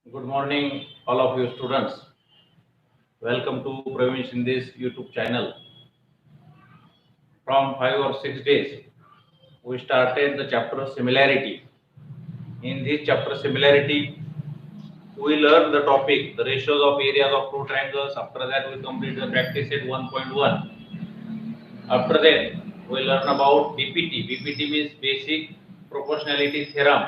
Good morning, all of you students. Welcome to Praveen Shinde's YouTube channel. From 5 or 6 days, we started the chapter similarity. In this chapter similarity, we learn the topic, the ratios of areas of two triangles. After that, we complete the practice at 1.1. After that, we learn about BPT. BPT means basic proportionality theorem.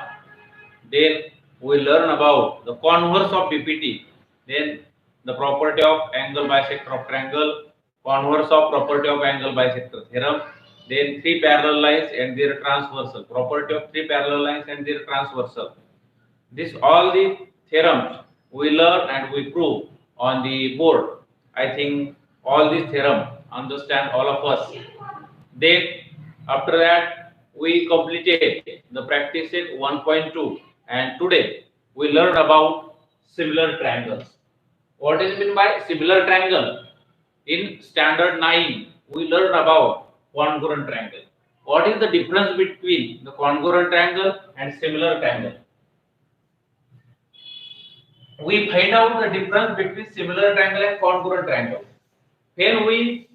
Then we learn about the converse of BPT. Then the property of angle bisector of triangle, converse of property of angle bisector theorem. Then three parallel lines and their transversal. Property of three parallel lines and their transversal. This all the theorems we learn and we prove on the board. I think all these theorem understand all of us. Then after that we completed the practice in 1.2 and today we learn about similar triangles. What is meant by similar triangle? In standard 9 we learn about congruent triangle. What is the difference between the congruent triangle and similar triangle? We find out the difference between similar triangle and congruent triangle. When we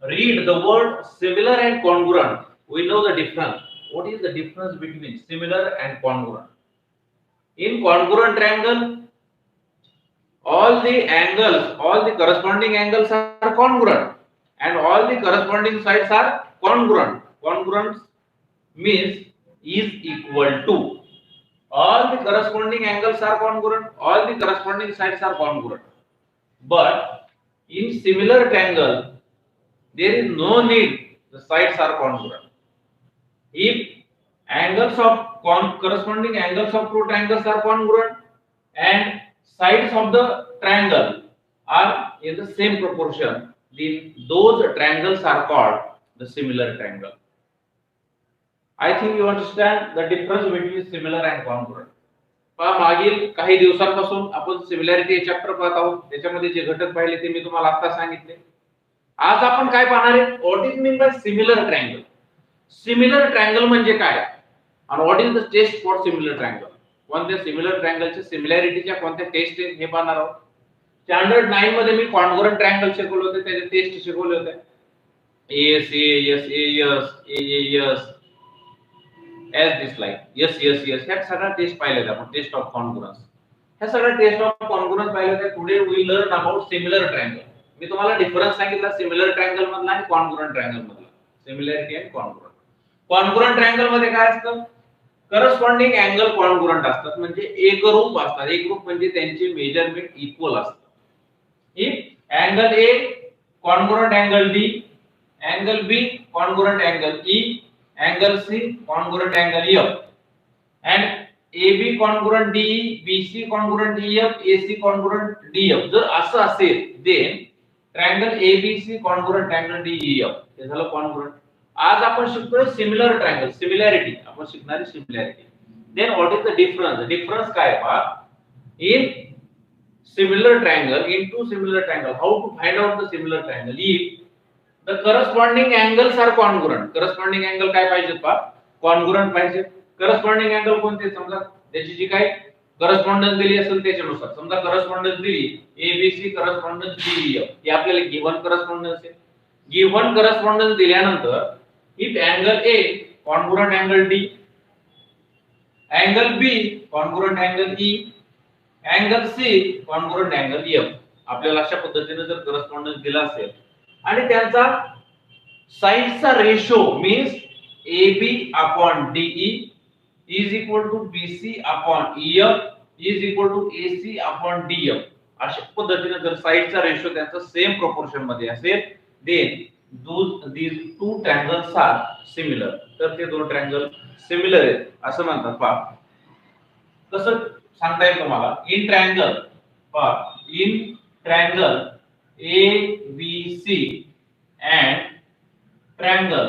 read the word similar and congruent, we know the difference. What is the difference between similar and congruent? In congruent triangle, all the angles, all the corresponding angles are congruent and all the corresponding sides are congruent. Congruent means is equal to. All the corresponding angles are congruent, all the corresponding sides are congruent. But in similar triangle, there is no need the sides are congruent. If angles of corresponding angles of two triangles are congruent and sides of the triangle are in the same proportion, then those triangles are called the similar triangle. I think you understand the difference between similar and congruent. मागील काही दिवसांपासून आपण similarity हे chapter पाहत आहोत. त्याच्यामध्ये जे घटक पाहिले ते मी तुम्हाला आता सांगितले. आज आपण काय पाहणार आहे? What is mean by similar triangle. Similar triangle म्हणजे काय आणि what is the test for similar triangle. कोणत्या सिमिलर ट्रायंगलच्या सिमिलॅरिटीच्या कोणत्या टेस्ट आहेत हे पाहणार आहोत. स्टँडर्ड 9 मध्ये मी कॉन्ग्रुएंट ट्रायंगल शिकवले होते, त्याचे टेस्ट शिकवले होते. S A S A S A S as this like yes ह्या सगळ्या टेस्ट पाहिल्या आपण. टेस्ट ऑफ कॉन्ग्रुएन्स ह्या सगळ्या टेस्ट ऑफ कॉन्ग्रुएन्स पाहिल्या होत्या. Today we learn about similar triangle. मी तुम्हाला डिफरन्स सांगितला सिमिलर ट्रायंगल मधला आणि कॉन्ग्रुएंट ट्रायंगल मधला. सिमिलॅरिटी आणि कॉन्ग्रुएंट. कॉन्ग्रुएंट ट्रायंगल मध्ये काय असतं? करस्पॉन्डिंग अँगल कॉन्ग्रुएंट असतात, म्हणजे एकरूप असतात. एकरूप म्हणजे त्यांचे मेजरमेंट इक्वल असतात. If angle A congruent angle D, angle B congruent angle E, angle C congruent angle F, and AB congruent DE, BC congruent EF, AC congruent DF. जर असं असेल then triangle ABC congruent angle DEF हे झालं congruent. आज आपण शिकतोय similar triangle. Similarity आपण शिकणार आहे. Similarity then what is the difference? Difference काय पहा. in similar triangle, in two similar triangle, how to find out the similar triangle? If the corresponding angles are congruent. corresponding angle काय पाहिजे पहा? congruent पाहिजे. corresponding angle कोणते? समजा त्याची जी काही करस्पॉन्डन्स दिली असेल त्याच्यानुसार. समजा करस्पॉन्डन्स दिली ABC करस्पॉन्डन्स DEF, हे आपल्याला गिवन करस्पॉन्डन्स आहे. गिवन करस्पॉन्डन्स दिल्यानंतर if angle A congruent angle D, angle B congruent angle E, angle C congruent angle F, आपल्याला अशा पद्धतीने जर करस्पॉन्डन्स दिला असेल आणि त्यांचा साइडचा ratio means AB upon DE is equal to BC upon EF is equal to AC upon DF, अशा पद्धतीने जर साइडचा रेशो त्यांचा सेम प्रोपोर्शन मध्ये असेल then these two triangles are similar. तर ते दोन ट्रायंगल सिमिलर आहेत असं म्हणतात. पहा कसं सांगता येईल तुम्हाला. इन ट्रायंगल पहा, in triangle ABC and triangle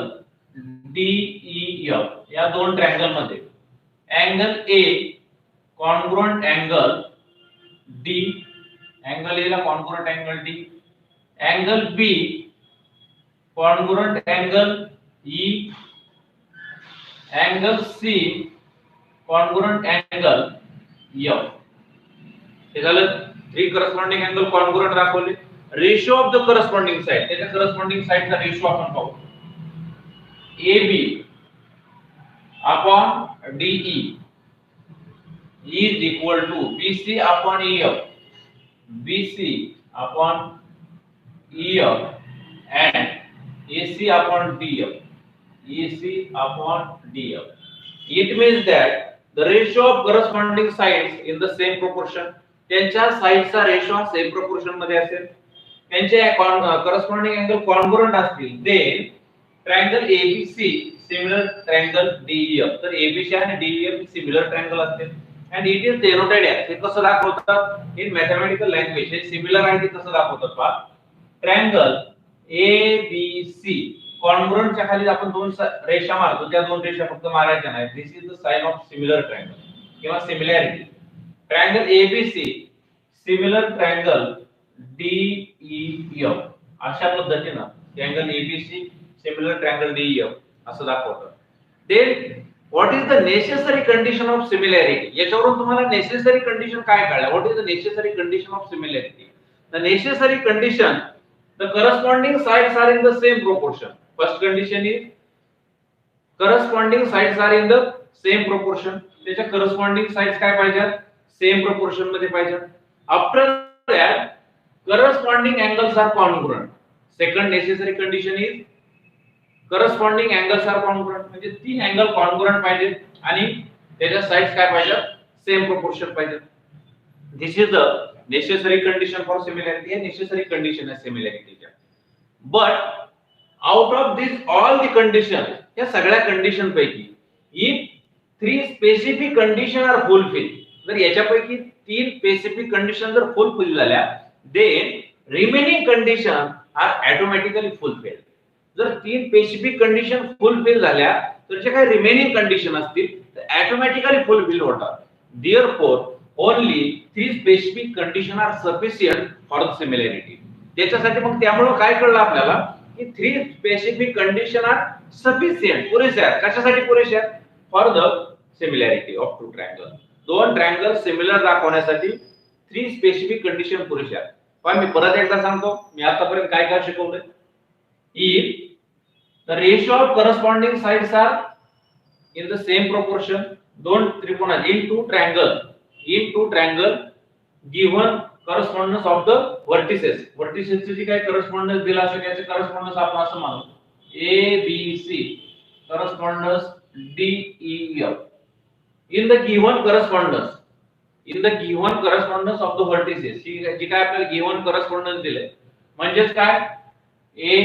DEF या दोन ट्रायंगल मध्ये angle A congruent angle D, angle A ला congruent angle D, angle B congruent angle E, angle C congruent angle F. हे झालं 3 करस्पॉन्डिंग अँगल कॉन्ग्रुएंट दाखवले. Ratio of the corresponding side, त्याच्या corresponding साइडचा ratio आपण पाहू. AB upon DE is equal to BC upon EF, BC upon EF and AC upon DF, AC upon DF. It means that the ratio of corresponding sides in the same proportion. त्यांच्या साइडचा ratio same proportion मध्ये असेल, त्यांचे corresponding angle congruent असतील, then triangle ABC similar triangle DEF. तर ABC आणि DEF similar triangle असतील and it is denoted as, हे कसं दाखवतात इन मॅथेमॅटिकल लँग्वेज. हे सिमिलर आहे ते कसं दाखवतात पहा. ट्रायंगल ABC कॉन्ग्रुएंटच्या खाली आपण दोन रेषा मारतो, त्या दोन रेषा फक्त मारायच्या नाहीत. This is the sign of similar triangle किंवा similarity. Triangle ABC similar triangle DEF अशा पद्धतीने triangle ABC similar triangle DEF असं दाखवतात. Then what is the necessary condition of similarity. याच्यावरून तुम्हाला नेसेसरी कंडिशन काय कळलं. What is the necessary condition of similarity. The necessary condition, the corresponding sides are in the same proportion. First condition is corresponding sides are in the same proportion. त्याच्या corresponding sides काय पाहिजे, same proportion मध्ये पाहिजे. After that corresponding angles are congruent. Second necessary condition is corresponding angles are congruent, म्हणजे तीन angle congruent पाहिजे आणि त्याच्या साइड्स काय पाहिजे, सेम प्रोपोर्शन पाहिजे. This is the necessary condition for similarity. हे नेसेसरी कंडिशन आहे सिमिलॅरिटीच्या. But out of this all the condition, या सगळ्या कंडिशन पैकी if 3 specific condition are fulfil, जर याच्यापैकी 3 स्पेसिफिक कंडिशन जर फुलफिल झाल्या, then remaining condition are automatically fulfil. जर 3 स्पेसिफिक कंडिशन फुलफिल झाल्या तर जे काही रिमेनिंग कंडिशन असतील ते ऑटोमॅटिकली फुलफिल होतात. Therefore only 3 specific condition are sufficient for the similarity. त्याच्यासाठी मग त्यामुळे काय कळलं आपल्याला की 3 स्पेसिफिक कंडिशन आर सफिशियंट, पुरेसे आहेत. कशासाठी पुरेसे आहेत, for the similarity of two triangle. दोन ट्रायंगल सिमिलर दाखवण्यासाठी 3 स्पेसिफिक कंडिशन पुरेसे आहेत. पण मी परत एकदा सांगतो, मी आतापर्यंत काय काय शिकवलंय. If the ratio of corresponding sides are in the same proportion, दोन त्रिकोण into triangle given correspondence of the vertices. Vertices ची काय correspondence दिला असेल याचे correspondence आपण असं मानू ABC correspondence DEF in the given correspondence of the vertices. जी काय आपल्याला given correspondence दिले म्हणजेच काय A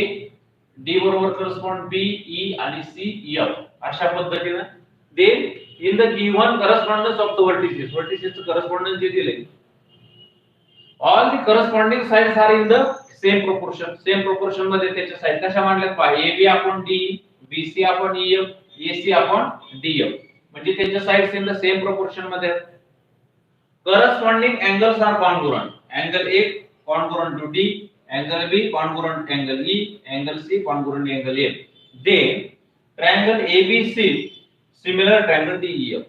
D बरोबर करस्पॉन्ड B E आणि C F अशा पद्धतीने. Then in the given correspondence of the vertices, वर्टिसेसचं करस्पॉन्डन्स जे दिले, all the corresponding sides are in the same proportion. Same proportion मध्ये त्याच्या साइड कशा मांडल्यात पहा. AB upon D, BC upon EF, AC upon DF, म्हणजे त्याच्या sides in the same proportion मध्ये. Corresponding angles are congruent. Angle A congruent to D, angle B congruent angle E, angle C congruent angle F. Then triangle ABC similar triangle DEF.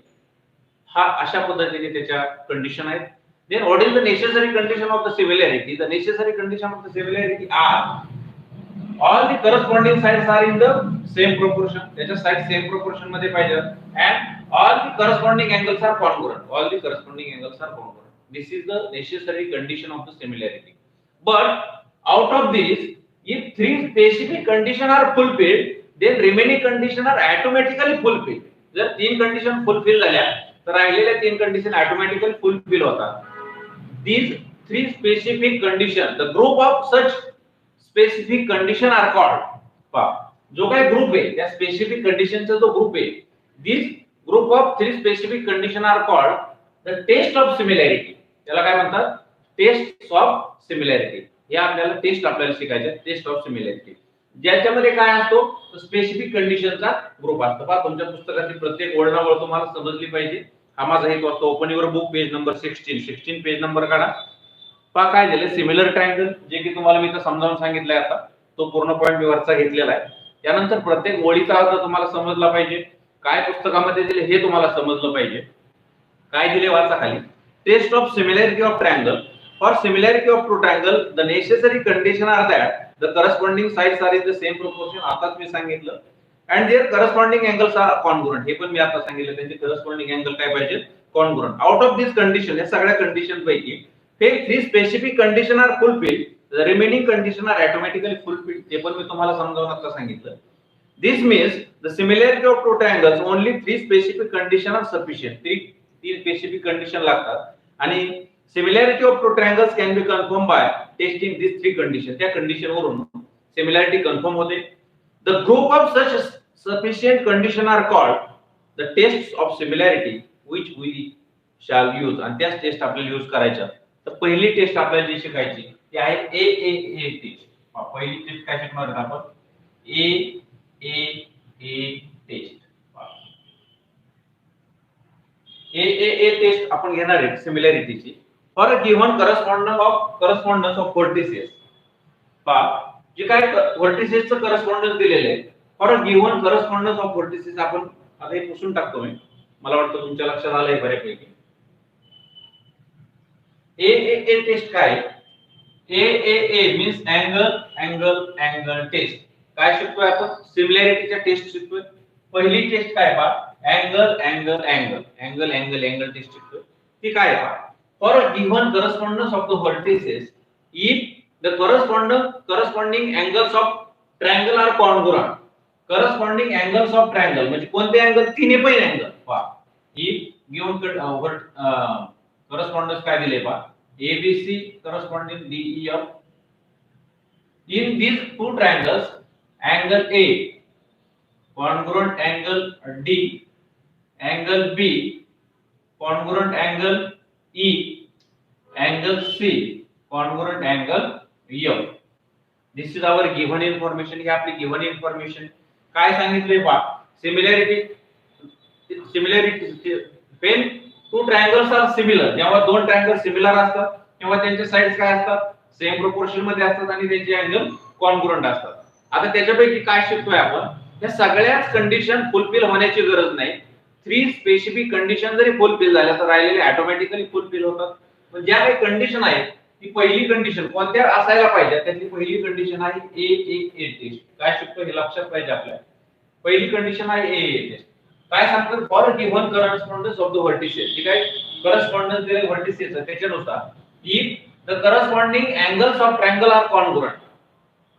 हा अशा पद्धतीने त्याच्या condition आहेत. Then what is the necessary condition of the similarity? The necessary condition of the similarity are all the corresponding sides are in the same proportion. त्याच्या side same proportion मध्ये पाहिजे and all the corresponding angles are congruent. All the corresponding angles are congruent. This is the necessary condition of the similarity. But out of these, if 3 specific condition are fulfilled, then remaining condition are automatically fulfilled. जर 3 condition fulfil झाल्या तर राहिलेल्या 3 condition automatically fulfil होतात. These 3 specific condition, the group of such specific condition are called. पहा, जो काही group आहे त्या स्पेसिफिक कंडिशनचा जो ग्रुप आहे, these group of 3 specific condition are called the test of similarity. त्याला काय म्हणतात, टेस्ट ऑफ सिमिलॅरिटी. या आपल्याला टेस्ट आपल्याला शिकायचं, टेस्ट ऑफ सिमिलॅरिटी. ज्याच्यामध्ये काय असतो, स्पेसिफिक कंडिशनचा ग्रुप असतो. पहा, तुमच्या पुस्तकाची प्रत्येक ओळणावळ तुम्हाला समजली पाहिजे. हा माझा हेतू असतो. Open your book page number 16 page number काढा. पहा काय दिले, सिमिलर ट्रायंगल, जे की तुम्हाला मी इथं समजावून सांगितलंय. आता तो पूर्ण पॉइंट मी वरचा घेतलेला आहे. त्यानंतर प्रत्येक ओळीचा अर्थ तुम्हाला समजला पाहिजे. काय पुस्तकामध्ये दिले हे तुम्हाला समजलं पाहिजे. काय दिले वाचा खाली. Test of similarity of triangle. For similarity of two triangle, the necessary condition are that the corresponding sides are in the same proportion. आताच मी सांगितलं. And their corresponding angles are congruent. हे पण मी आता सांगितलं, त्यांचे corresponding angle काय पाहिजे? Congruent. Out of this condition, या सगळ्या condition पैकी हे three specific condition are fulfilled. The remaining condition are automatically fulfilled. ते पण मी तुम्हाला समजावून आता सांगितलं. This means the similarity of two triangles, only three specific conditions are sufficient. तीन specific condition लागतात आणि similarity of two triangles can be confirmed by testing these three conditions. त्या condition वरून similarity confirm होते. The group of such sufficient condition are called the tests of similarity, which we shall use. आणि त्याच taste आपल्याला use करायच्या. तर पहिली taste आपल्याला जी शिकायची ती आहे AAA टेस्ट. पहिली टेस्ट काय शिकणार आहोत आपण? AAA test. AAA टेस्ट आपण घेणार आहे सिमिलॅरिटीची. For a given correspondence of vertices. पहा जे काय व्हर्टिसेसचं करस्पॉन्डन्स दिलेलं आहे, for a given correspondence of vertices आपण आता हे पुसून टाकतो मी. मला वाटतं तुमच्या लक्षात आलंय बऱ्यापैकी. AAA टेस्ट काय? AAA means angle test. काय शिकतोय आपण? सिमिलॅरिटीच्या टेस्ट शिकतोय. पहिली टेस्ट काय पहा? अँगल टेस्ट शिकतोय. ती काय पहा? For a given correspondence of the vertices, if the corresponding angles of triangle are congruent. corresponding angles of triangle म्हणजे कोणते अँगल? तिन्ही पण अँगल. पहा इफ गिवन correspondence काय दिले पहा? ABC corresponding DEF. In these two triangles, angle A congruent angle D, angle B congruent angle E, angle C congruent angle F. This is our given information. हे आपली given information. काय सांगितले पहा? Similarity when two triangles are similar, जेव्हा दोन triangle similar असतात तेव्हा त्यांचे साइड्स काय असतात? सेम प्रोपोर्शन मध्ये असतात आणि त्यांचे अँगल कॉन्ग्रुएंट असतात. आता त्याच्यापैकी काय शिकतोय आपण? या सगळ्याच कंडिशन फुलफिल होण्याची गरज नाही. थ्री स्पेसिफिक कंडिशन जरी फुलफिल झाल्या तर राहिलेले ऑटोमॅटिकली फुलफिल होतात. पण ज्या काही कंडिशन आहेत ती पहिली कंडिशन कोणत्या असायला पाहिजे? त्यातली पहिली कंडिशन आहे AAA टेस्ट. काय शिकतो हे लक्षात पाहिजे आपल्याला. पहिली कंडिशन आहे AAA टेस्ट. काय सांगतात? For given correspondence of the vertices. ठीक आहे, करस्पॉन्डन्स दिले व्हर्टिसेस त्याच्यानुसार if the corresponding angles of triangle are congruent,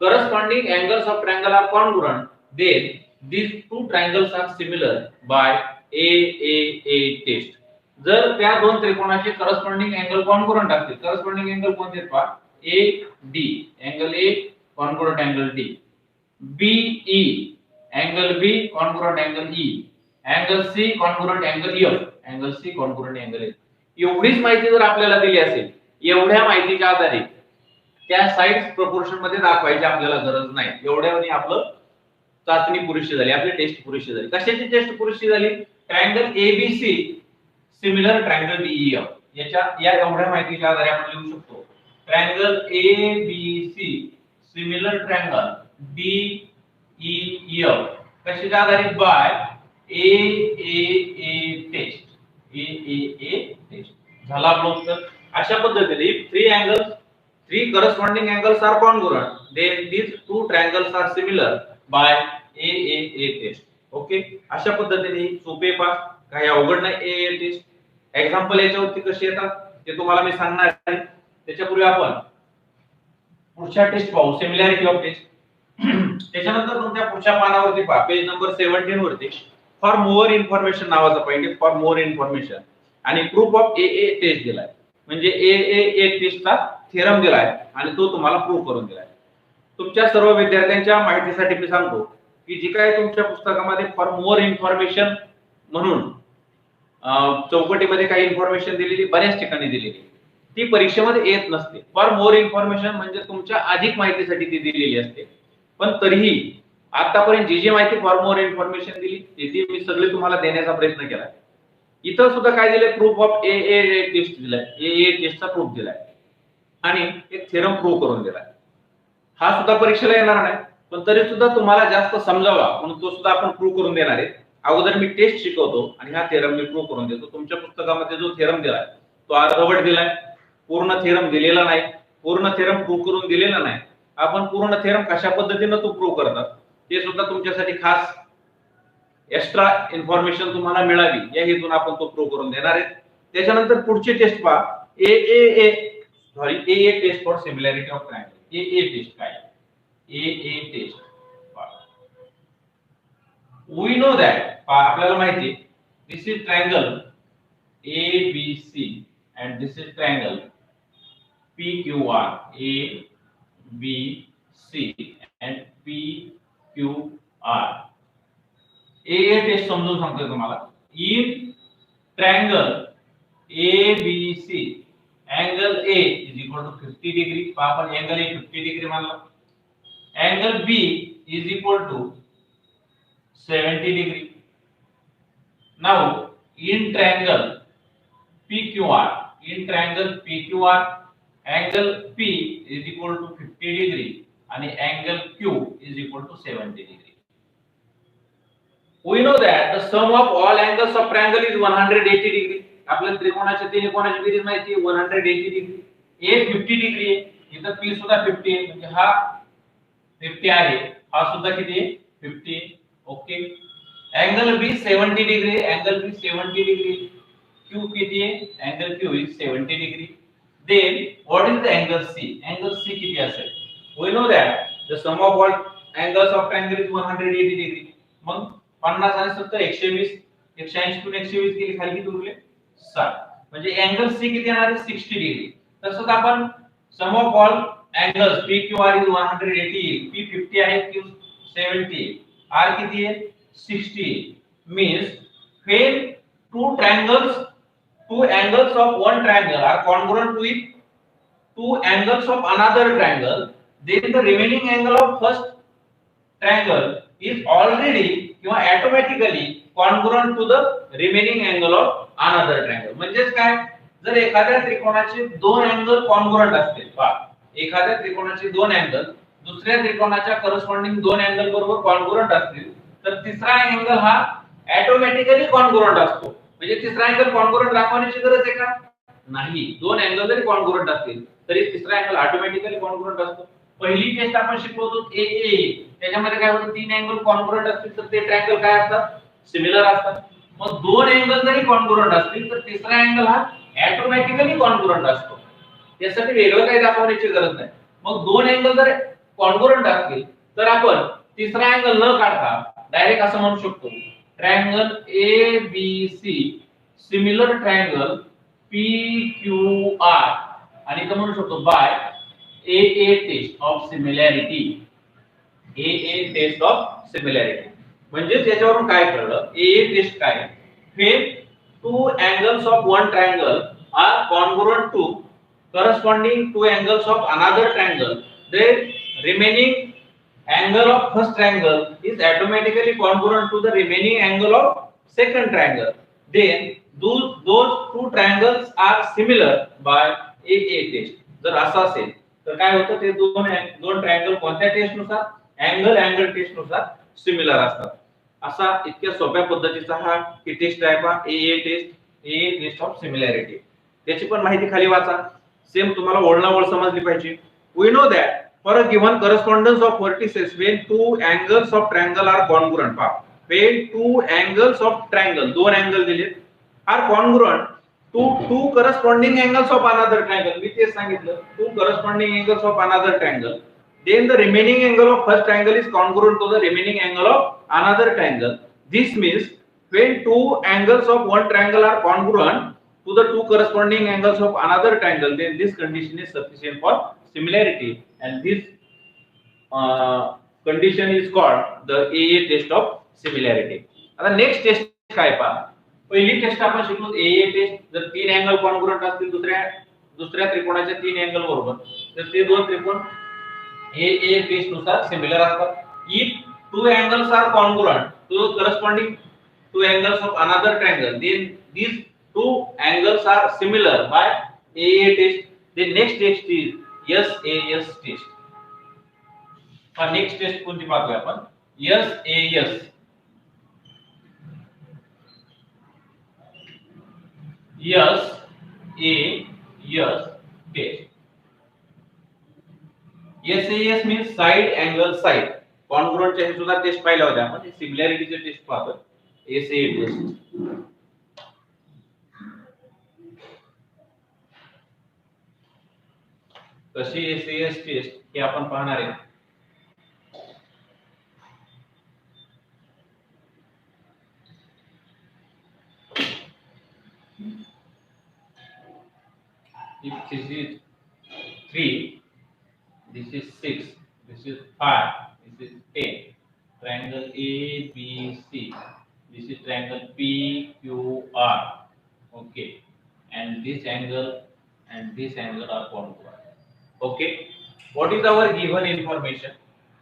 corresponding angles of triangle are congruent, then these two triangles are similar by AAA test. जर त्या दोन त्रिकोणाचे corresponding angle congruent असतील, corresponding angle कोणते आहेत पहा? AD, angle A congruent angle D, BE, angle B congruent angle E, angle C congruent angle F, angle C congruent angle F. एवढीच माहिती जर आपल्याला दिली असेल, एवढ्या माहितीच्या आधारे त्या साइड्स प्रोपोर्शन मध्ये दाखवायची आपल्याला गरज नाही. एवढ्याने आपलं चाचणी पुरेशी झाली, आपली टेस्ट पुरेशी झाली. कशाची टेस्ट पुरेशी झाली? Triangle ABC similar triangle DEF. या एवढ्या माहितीच्या आधारे आपण लिहू शकतो triangle ABC similar triangle DEF कशाच्या आधारे? By AAA test. AAA test झाला आपलं उत्तर. अशा पद्धतीने three corresponding angles are congruent, then these two triangles are similar by AAA test. Okay, अशा पद्धतीने सोपे पा, काही अवघड नाही. AAA टेस्ट एक्झाम्पल याच्यावरती कशी येतात ते तुम्हाला मी सांगणार आहे. त्याच्यापूर्वी आपण पुढच्या टेस्ट पाहू, सिमिलॅरिटी ऑफ टेस्ट. त्याच्यानंतर तुमच्या पुढच्या पानावरती पहा, पेज नंबर 17 वरती फॉर मोर इन्फॉर्मेशन नावाचा पॉइंट आहे. फॉर मोर इन्फॉर्मेशन आणि प्रूफ ऑफ AA टेस्ट दिलाय. म्हणजे AAA टेस्टचा थेरम दिलाय आणि तो तुम्हाला प्रूव्ह करून दिलाय. तुमच्या सर्व विद्यार्थ्यांच्या माहितीसाठी मी सांगतो की जी काय तुमच्या पुस्तकामध्ये फॉर मोर इन्फॉर्मेशन म्हणून चौकटीमध्ये काही इन्फॉर्मेशन दिलेली, बऱ्याच ठिकाणी दिलेली, ती परीक्षेमध्ये येत नसते. फॉर मोर इन्फॉर्मेशन म्हणजे तुमच्या अधिक माहितीसाठी ती दिलेली असते. पण तरीही आतापर्यंत जी माहिती फॉर मोर इन्फॉर्मेशन दिली ती मी सगळी तुम्हाला देण्याचा प्रयत्न केला. इथं सुद्धा काय दिलंय? प्रूफ ऑफ AAA टेस्ट दिलाय. AAA टेस्टचा प्रूफ दिलाय आणि एक थेरम प्रूव्ह करून दिलाय. हा सुद्धा परीक्षेला येणार नाही, पण तरी सुद्धा तुम्हाला जास्त समजावा म्हणून तो सुद्धा आपण प्रूव्ह करून देणार आहे. अगोदर मी टेस्ट शिकवतो आणि हा थेरम मी प्रूव्ह करून देतो. तुमच्या पुस्तकामध्ये जो थेरम दिलाय तो अर्धवट दिलाय, पूर्ण थेरम दिलेला नाही, पूर्ण थेरम प्रूव्ह करून दिलेला नाही. आपण पूर्ण थेरम कशा पद्धतीने तो प्रूव्ह करतात ते सुद्धा तुमच्यासाठी खास एक्स्ट्रा इन्फॉर्मेशन तुम्हाला मिळावी या हेतून आपण तो प्रूव्ह करून देणार आहे. त्याच्यानंतर पुढची टेस्ट पहा, A test for similarity of triangle. A test काय? A test. We know that, आपल्याला माहिती आहे, this is triangle ABC and this is triangle PQR. ABC and PQR. A test समजून सांगतोय तुम्हाला. If triangle ABC angle A is equal to 50 degree, आपण angle A 50 degree मानला. Angle B is equal to 70 degree. Now in triangle PQR, angle P is equal to 50 degree and angle Q is equal to 70 degree. We know that the sum of all angles of triangle is 180 degree. आपल्या त्रिकोणाच्या तिन्ही कोणाची बेरीज माहिती आहे 180 degree. A 50 degree आहे, इथं P सुद्धा 50 आहे, म्हणजे हा 50 आहे, हा सुद्धा किती आहे 50. Okay. Angle B 70 degree, angle B 70 degree. Q किती आहे? Angle Q is 70 degree. Then what is the angle C? Angle C किती असेल? We know that the sum of all angles of triangle is 180 degree. मग 50 आणि 70 120, 180 तून 120 केली खाली किती उरले? 60. म्हणजे angle C किती येणार आहे? 60 डिग्री. तसंच आपण sum of all angles PQR is 180, P 50 आहे, Q 70, R किती आहे? 60. Means when two angles of one triangle are congruent with two angles of another triangle, then the remaining angle of first triangle is already किंवा automatically congruent to the remaining angle of another triangle. म्हणजेच काय, जर एखाद्या त्रिकोणाचे दोन angle congruent असतील, पहा एखाद्या त्रिकोणाचे दोन अँगल दुसऱ्या त्रिकोणाच्या करस्पॉन्डिंग दोन अँगल बरोबर कॉन्ग्रुएंट असतील, तर तिसरा अँगल हा ऑटोमॅटिकली कॉन्ग्रुएंट असतो. म्हणजे तिसरा अँगल कॉन्ग्रुएंट दाखवण्याची गरज आहे का? नाही. दोन अँगल जरी कॉन्ग्रुएंट असतील तरी तिसरा अँगल ऑटोमॅटिकली कॉन्ग्रुएंट असतो. पहिली टेस्ट आपण शिकलो होतो ए, त्याच्यामध्ये काय होतं, तीन अँगल कॉन्ग्रुएंट असतील तर ते ट्रायंगल काय असतात? सिमिलर असतात. मग दोन अँगल जरी कॉन्ग्रुएंट असतील तर तिसरा अँगल हा ऑटोमॅटिकली कॉन्ग्रुएंट असतो. त्यासाठी वेगळं काही दाखवण्याची गरज नाही. मग दोन अँगल जर कॉन्ग्रुएंट असतील तर आपण तिसरा अँगल न काढता डायरेक्ट असं म्हणू शकतो, triangle ABC similar triangle PQR आणि इथं म्हणू शकतो by AA test of similarity. AA test of similarity म्हणजे याच्यावरून काय कळलं? AA टेस्ट काय? when two angles of one triangle are congruent to corresponding two angles of another triangle, then remaining angle of first triangle is automatically congruent to the remaining angle of second triangle. Then those two triangles are similar by AA test. जर असं असेल तर काय होतं, ते दोन triangle कोणत्या test नुसार? अँगल टेस्ट नुसार सिमिलर असतात. असा इतक्या सोप्या पद्धतीचा हा की टेस्ट आहे पहा, AA टेस्ट ऑफ सिमिलॅरिटी. त्याची पण माहिती खाली वाचा. सेम तुम्हाला ओळणावळ समजली पाहिजे. We know that for a given correspondence of vertices when two angles of triangle are congruent, when two angles of triangle, दोन अँगल दिलेत, are congruent to two corresponding angles of another triangle, मी तेच सांगितलं, two corresponding angles of another triangle, then the remaining angle of first triangle is congruent to the remaining angle of another triangle. This means when two angles of one triangle are congruent to the two corresponding angles of another triangle, then this condition is sufficient for similarity, and this condition is called the AA test of similarity. आता next taste काय पहा. पहिली taste आपण शिकलो AA taste. जर तीन angle congruent असतील दुसऱ्या त्रिकोणाच्या तीन अँगल बरोबर, तर ते दोन त्रिकोण AA टेस्ट नुसार सिमिलर असतात. If two angles are congruent to corresponding two angles of another triangle, then these two angles are similar by AA test. The next test is SAS test. हा नेक्स्ट टेस्ट कोणती पाहतोय आपण? SAS. SAS test. SAS means side angle side. Congruent चे सुद्धा taste पाहिल्या होत्या आपण. सिमिलॅरिटीचे टेस्ट पाहतो. SA test. कशी SAS टेस्ट हे आपण पाहणार आहे. If this is 3, this is 6, this is 5, this is 10. Triangle ABC. This is triangle PQR. Okay, and this angle and this angle are congruent. Okay, what is our given information?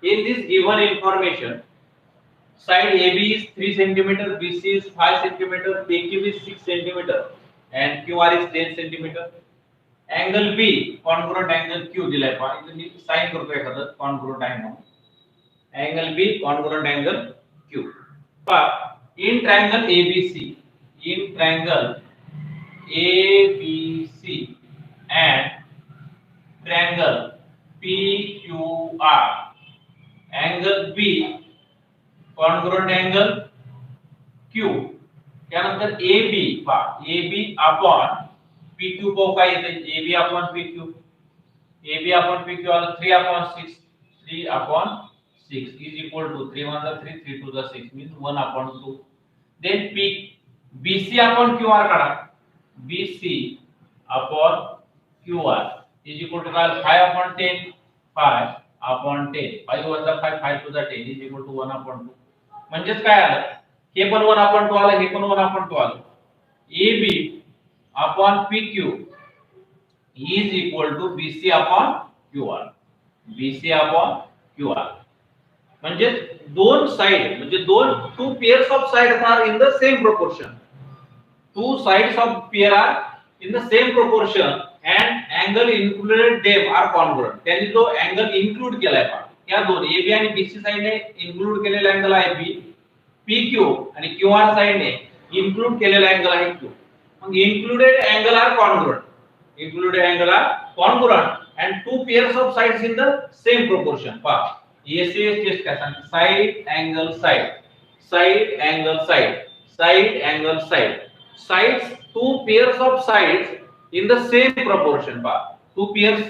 In this given information, side AB is 3 cm, BC is 5 cm, PQ is 6 cm, and QR is 10 cm. Angle B congruent angle Q दिलाय पहा. इथे मी sign करतो एखादा congruent आहे म्हणून. Angle B congruent angle Q. पहा, in triangle ABC and triangle PQR, angle B congruent angle Q. त्यानंतर AB पहा, AB upon PQ को काय येते? AB upon PQ. AB upon PQ आलं 3 upon 6. 3 upon 6 is equal to 3 1 3 3 2 6 means 1 upon 2. Then BC upon QR काढा. BC upon QR is equal to 5 upon 10. 5 upon 10. 5 1 5 5 2 10 is equal to 1 upon 2. म्हणजेच काय आलं? हे पण 1 upon 2 आलं, हे पण 1 upon 2 आलं. AB upon PQ is equal to BC upon QR. BC upon QR. म्हणजे दोन साइड म्हणजे two pairs of sides are in the same proportion. Two sides of pair are in the same proportion and angle included them are congruent. त्यांनी जो angle include केलाय पहा, या दोन AB आणि BC साइडने include केलेला angle आहे B, PQ आणि QR साइडने include केलेला angle आहे Q. Included angle are congruent. Included angle are congruent and two pairs of sides in the same proportion. पहा, SAS टेस्ट काय सांगते? Side angle side, side angle side, side angle side. Sides, two pairs of sides in the same proportion. पहा, two pairs,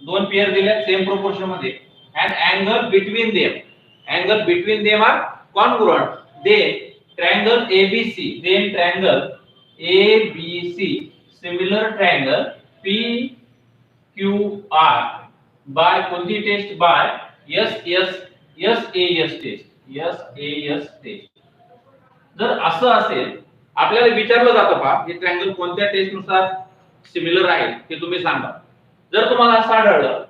दोन pair दिले same proportion मध्ये and angle between them are congruent. Then triangle ABC, then triangle ABC, similar triangle PQR by कोणती test? by SAS test. जर असं असेल, आपल्याला विचारलं जातं पहा, हे ट्रायंगल कोणत्या टेस्ट नुसार सिमिलर आहे ते तुम्ही सांगा. जर तुम्हाला असं आढळलं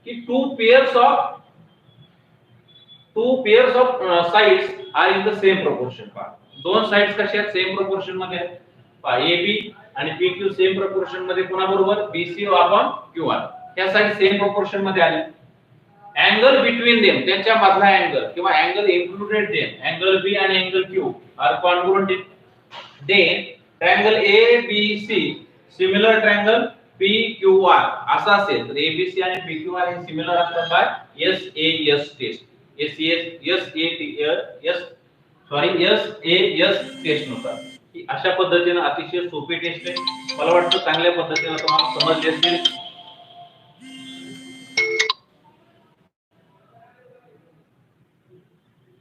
की two pairs of sides are in the same proportion. पहा, दोन साइड्स कशा आहेत? सेम प्रोपोर्शन मध्ये आहेत. AB आणि PQ सेम प्रोपोर्शन मध्ये कोणाबरोबर? BC upon QR. त्या साइड सेम प्रोपोर्शन मध्ये आले. अँगल बिटवीन देम, त्यांच्या मधला अँगल किंवा angle included them, angle B आणि angle Q are congruent. Then triangle ABC similar triangle PQR असा असेल तर ABC आणि PQR हे सिमिलर असतात by SAS test. SAS test नुसार. अशा पद्धतीने अतिशय सोपी टेस्ट आहे. मला वाटतं चांगल्या पद्धतीने तुम्हाला समजले असेल.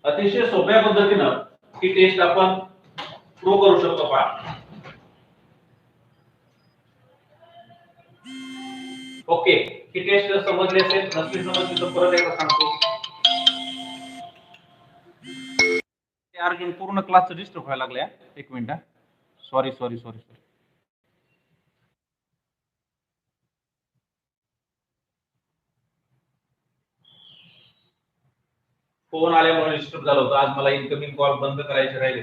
अतिशय सोप्या पद्धतीने ही टेस्ट आपण प्रूव्ह करू शकतो. पहा, ओके, ही टेस्ट जर समजली असेल, नसली समजली तर परत एकदा सांगतो. अर्जुन पूर्ण क्लासचं डिस्टर्ब व्हायला लागले. एक मिनिट, सॉरी. फोन आल्यामुळे डिस्टर्ब झालं होतं. आज मला इनकमिंग कॉल बंद करायचे राहिले.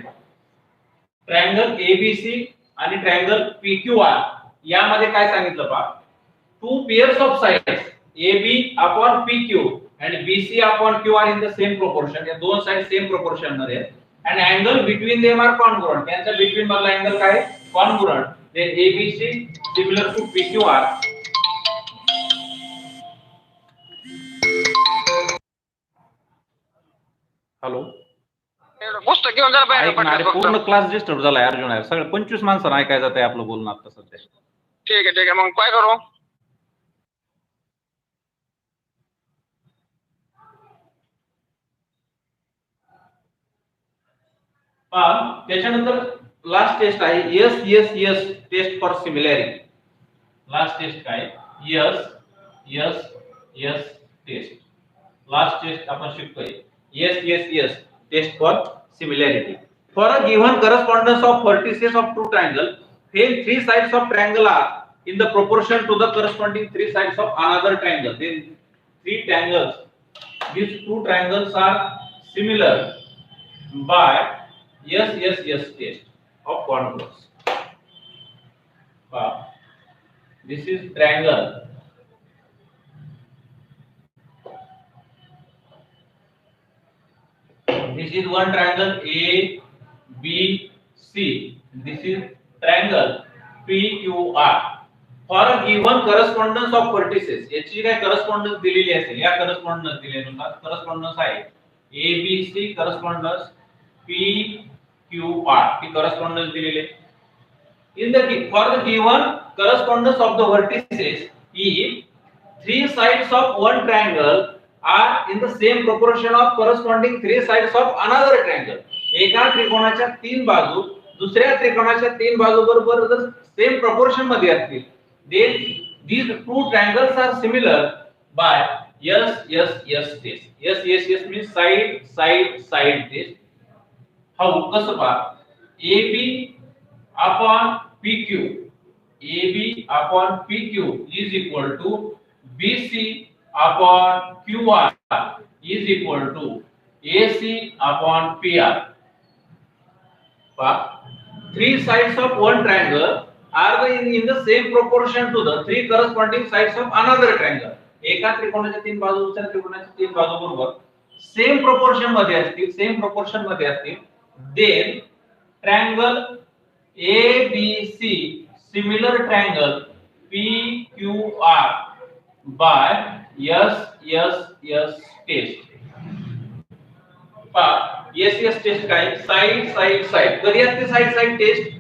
ट्रायंगल ABC आणि ट्रायंगल PQR यामध्ये काय सांगितलं पहा, two pairs of sides AB upon PQ आणि BC upon QR in the same proportion. या दोन साइड सेम प्रोपोर्शन मध्ये आहेत. and angle between them are congruent. यांचा between मधला अँगल काय? congruent. then ABC similar to PQR. Hello, पुस्तक घेऊन जरा बाहेर पटकन. पूर्ण क्लास डिस्टर्ब झालाय अर्जुन आहे. सगळे 25 माणसांना ऐकायचं जाते आपलं बोलणं आता सध्या. ठीक आहे मग काय करू? त्याच्यानंतर लास्ट टेस्ट आहे S S S test for similarity. Last test काय? S S S test. Last test आपण शिकतोय S S S test for similarity. For a given correspondence of vertices of two triangle, then three sides of triangle are in the proportion to the corresponding three sides of another triangle. Then three triangles, these two triangles are similar by yes yes yes test of congruence. This is triangle. This is one triangle A B C. This is triangle PQR. For a given correspondence of vertices, याची काय correspondence दिलेली असेल, या correspondence दिलेला correspondence आहे ABC correspondence PQR ही correspondence दिलेली आहे. For the given correspondence of the vertices, if three sides of one triangle are in the same proportion of corresponding three sides of another triangle. एका त्रिकोणाच्या तीन बाजू दुसऱ्या त्रिकोणाच्या तीन बाजू बरोबर जर सेम प्रोपोर्शन मध्ये असतील, then these two triangles are similar by yes yes yes test. Yes yes yes means side side side test. How? कसं पहा, AB upon PQ, AB upon PQ is equal to BC upon QR is equal to AC upon PR. Three sides of one triangle are in the same proportion to the three corresponding sides of another triangle. एका त्रिकोणाच्या तीन बाजू दुसऱ्या त्रिकोणाच्या तीन बाजू बरोबर same proportion मध्ये असतील, then triangle ABC similar triangle PQR by yes yes yes test. yes yes test काय? Side side side. कधी असते साइड साइड टेस्ट?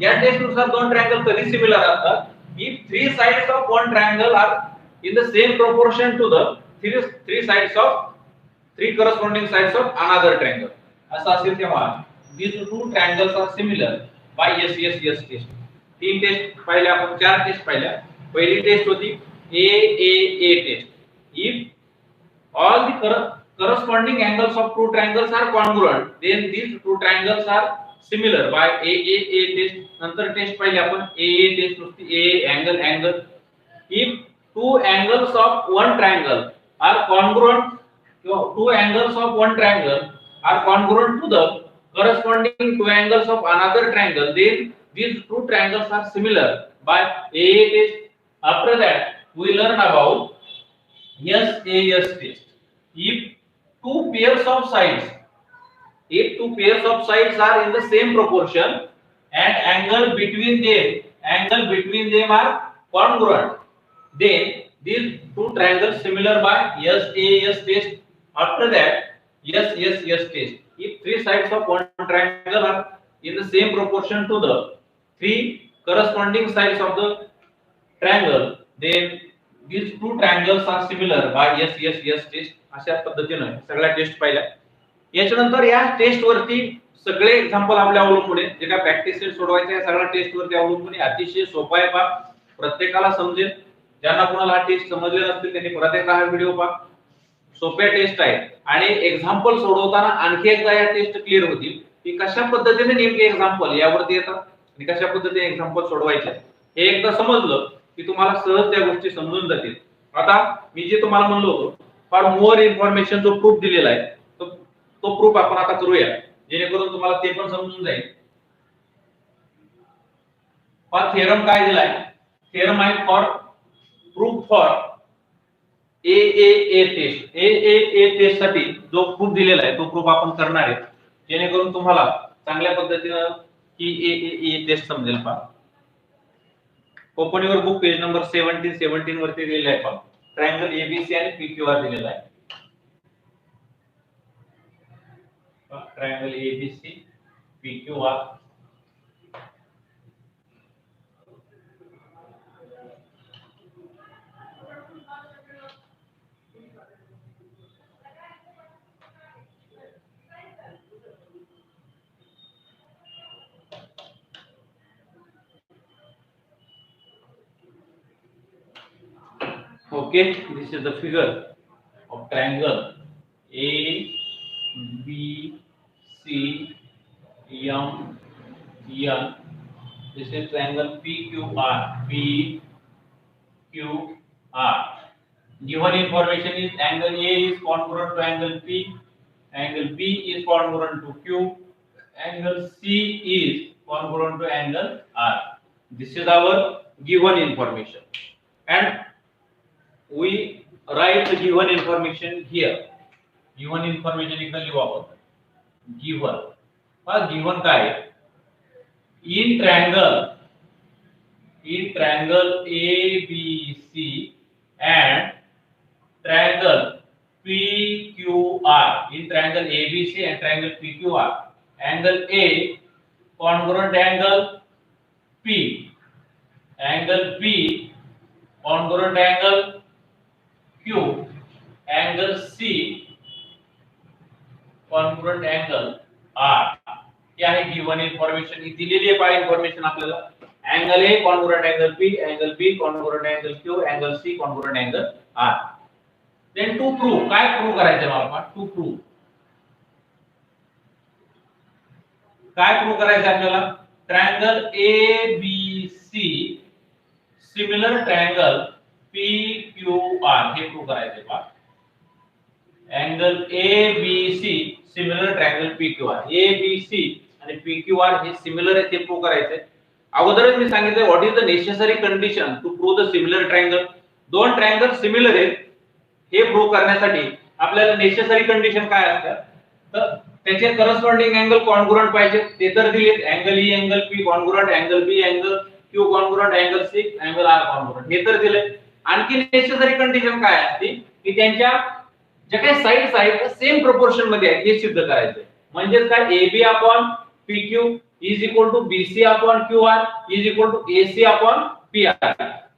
या टेस्ट नुसार दोन ट्रायंगल कधी सिमिलर असतात? if three sides of one triangle are in the same proportion to the three sides of three corresponding sides of another triangle. असं असेल तेव्हा these two triangles are similar by yes yes yes test. तीन test पाहिल्या आपण, चार test पाहिल्या. पहिली test होती A test. if all the corresponding angles of two triangles are congruent, then these two triangles are similar by A test. नंतर taste पाहिली आपण A टेस्ट नुसती A angle. if two angles of one triangle are congruent, two angles of one triangle are congruent to the corresponding two angles of another triangle, then these two triangles are similar by A test. After that we learn about yes test. If two pairs of sides are in the same proportion and angle between them are congruent, then these two triangles similar by yes test. After that yes test. If three sides of one triangle are in the same proportion to the three corresponding sides of the triangle, then these two triangles are similar by yes test. अशा पद्धतीने सगळ्या taste पाहिल्या. याच्यानंतर या taste वरती सगळे example आपल्या अवलंबून आहे. जे काय प्रॅक्टिस सेट सोडवायचे आहे सगळ्या टेस्ट वरती अवलंबून आहे. अतिशय सोपा आहे, पहा प्रत्येकाला समजेल. ज्यांना कोणाला हा टेस्ट समजले नसतील त्यांनी परत एकदा हा व्हिडिओ पहा. सोप्या टेस्ट आहेत आणि एक्झाम्पल सोडवताना आणखी एकदा या टेस्ट क्लिअर होतील की कशा पद्धतीने नेमके एक्झाम्पल यावरती येतात आणि कशा पद्धतीने एक्झाम्पल सोडवायचे. हे एकदा समजलं की तुम्हाला सहज त्या गोष्टी समजून जातील. आता मी जे तुम्हाला म्हणलो होतो फॉर मोर इन्फॉर्मेशन जो प्रूफ दिलेला आहे तो प्रूफ आपण आता करूया जेणेकरून तुम्हाला ते पण समजून जाईल. फॉर थेरम काय दिलाय? थेरम आहे for proof for A test साठी जो प्रूफ दिलेला आहे तो प्रूफ आपण करणार आहे जेणेकरून तुम्हाला चांगल्या पद्धतीने की ए टेस्ट समजेल. पहा open your book page number 17 वरती दिलेला आहे पहा. ट्रायंगल एबीसी आणि पीक्यूआर दिलेला आहे. Triangle ABC PQR. Okay, this is the figure of triangle A, B, C, M, N. This is triangle PQR. PQR. Given information is angle A is congruent to angle P, angle B is congruent to Q, angle C is congruent to angle R. This is our given information, and we write the given information here. Given information इकडे लिहू आपण. Given. Given काय? In triangle ABC and triangle PQR. In triangle ABC and triangle PQR, angle A congruent angle P, angle P congruent angle Q, angle C congruent angle R. क्या है given information? ही दिलेली आहे पाय information आपल्याला. Angle A congruent angle P, angle B congruent angle Q, angle C congruent angle R. Then to prove. काय prove करायचं मला? To prove. काय प्रूव्ह करायचं आपल्याला? Triangle A B C similar triangle PQR हे प्रूव्ह करायचे पहा. Angle ABC similar triangle PQR. ABC आणि PQR हे सिमिलर आहे ते प्रूव्ह करायचे. अगोदरच मी सांगितलं what is the necessary condition to prove the similar triangle. दोन ट्रायंगल सिमिलर आहेत हे प्रूव्ह करण्यासाठी आपल्याला नेसेसरी कंडिशन काय असतात? तर त्याचे करस्पॉन्डिंग अँगल कॉन्ग्रुएंट पाहिजे. ते तर दिलेत. Angle E angle P congruent, angle B angle Q congruent, angle C angle R congruent हे तर दिले. आणखी नेसेसरी कंडिशन काय असते की त्यांच्या जे काही साइड्स आहेत सेम प्रोपोर्शन मध्ये आहेत हे सिद्ध करायचं. म्हणजे काय? AB upon PQ is equal to BC upon QR is equal to AC upon PR.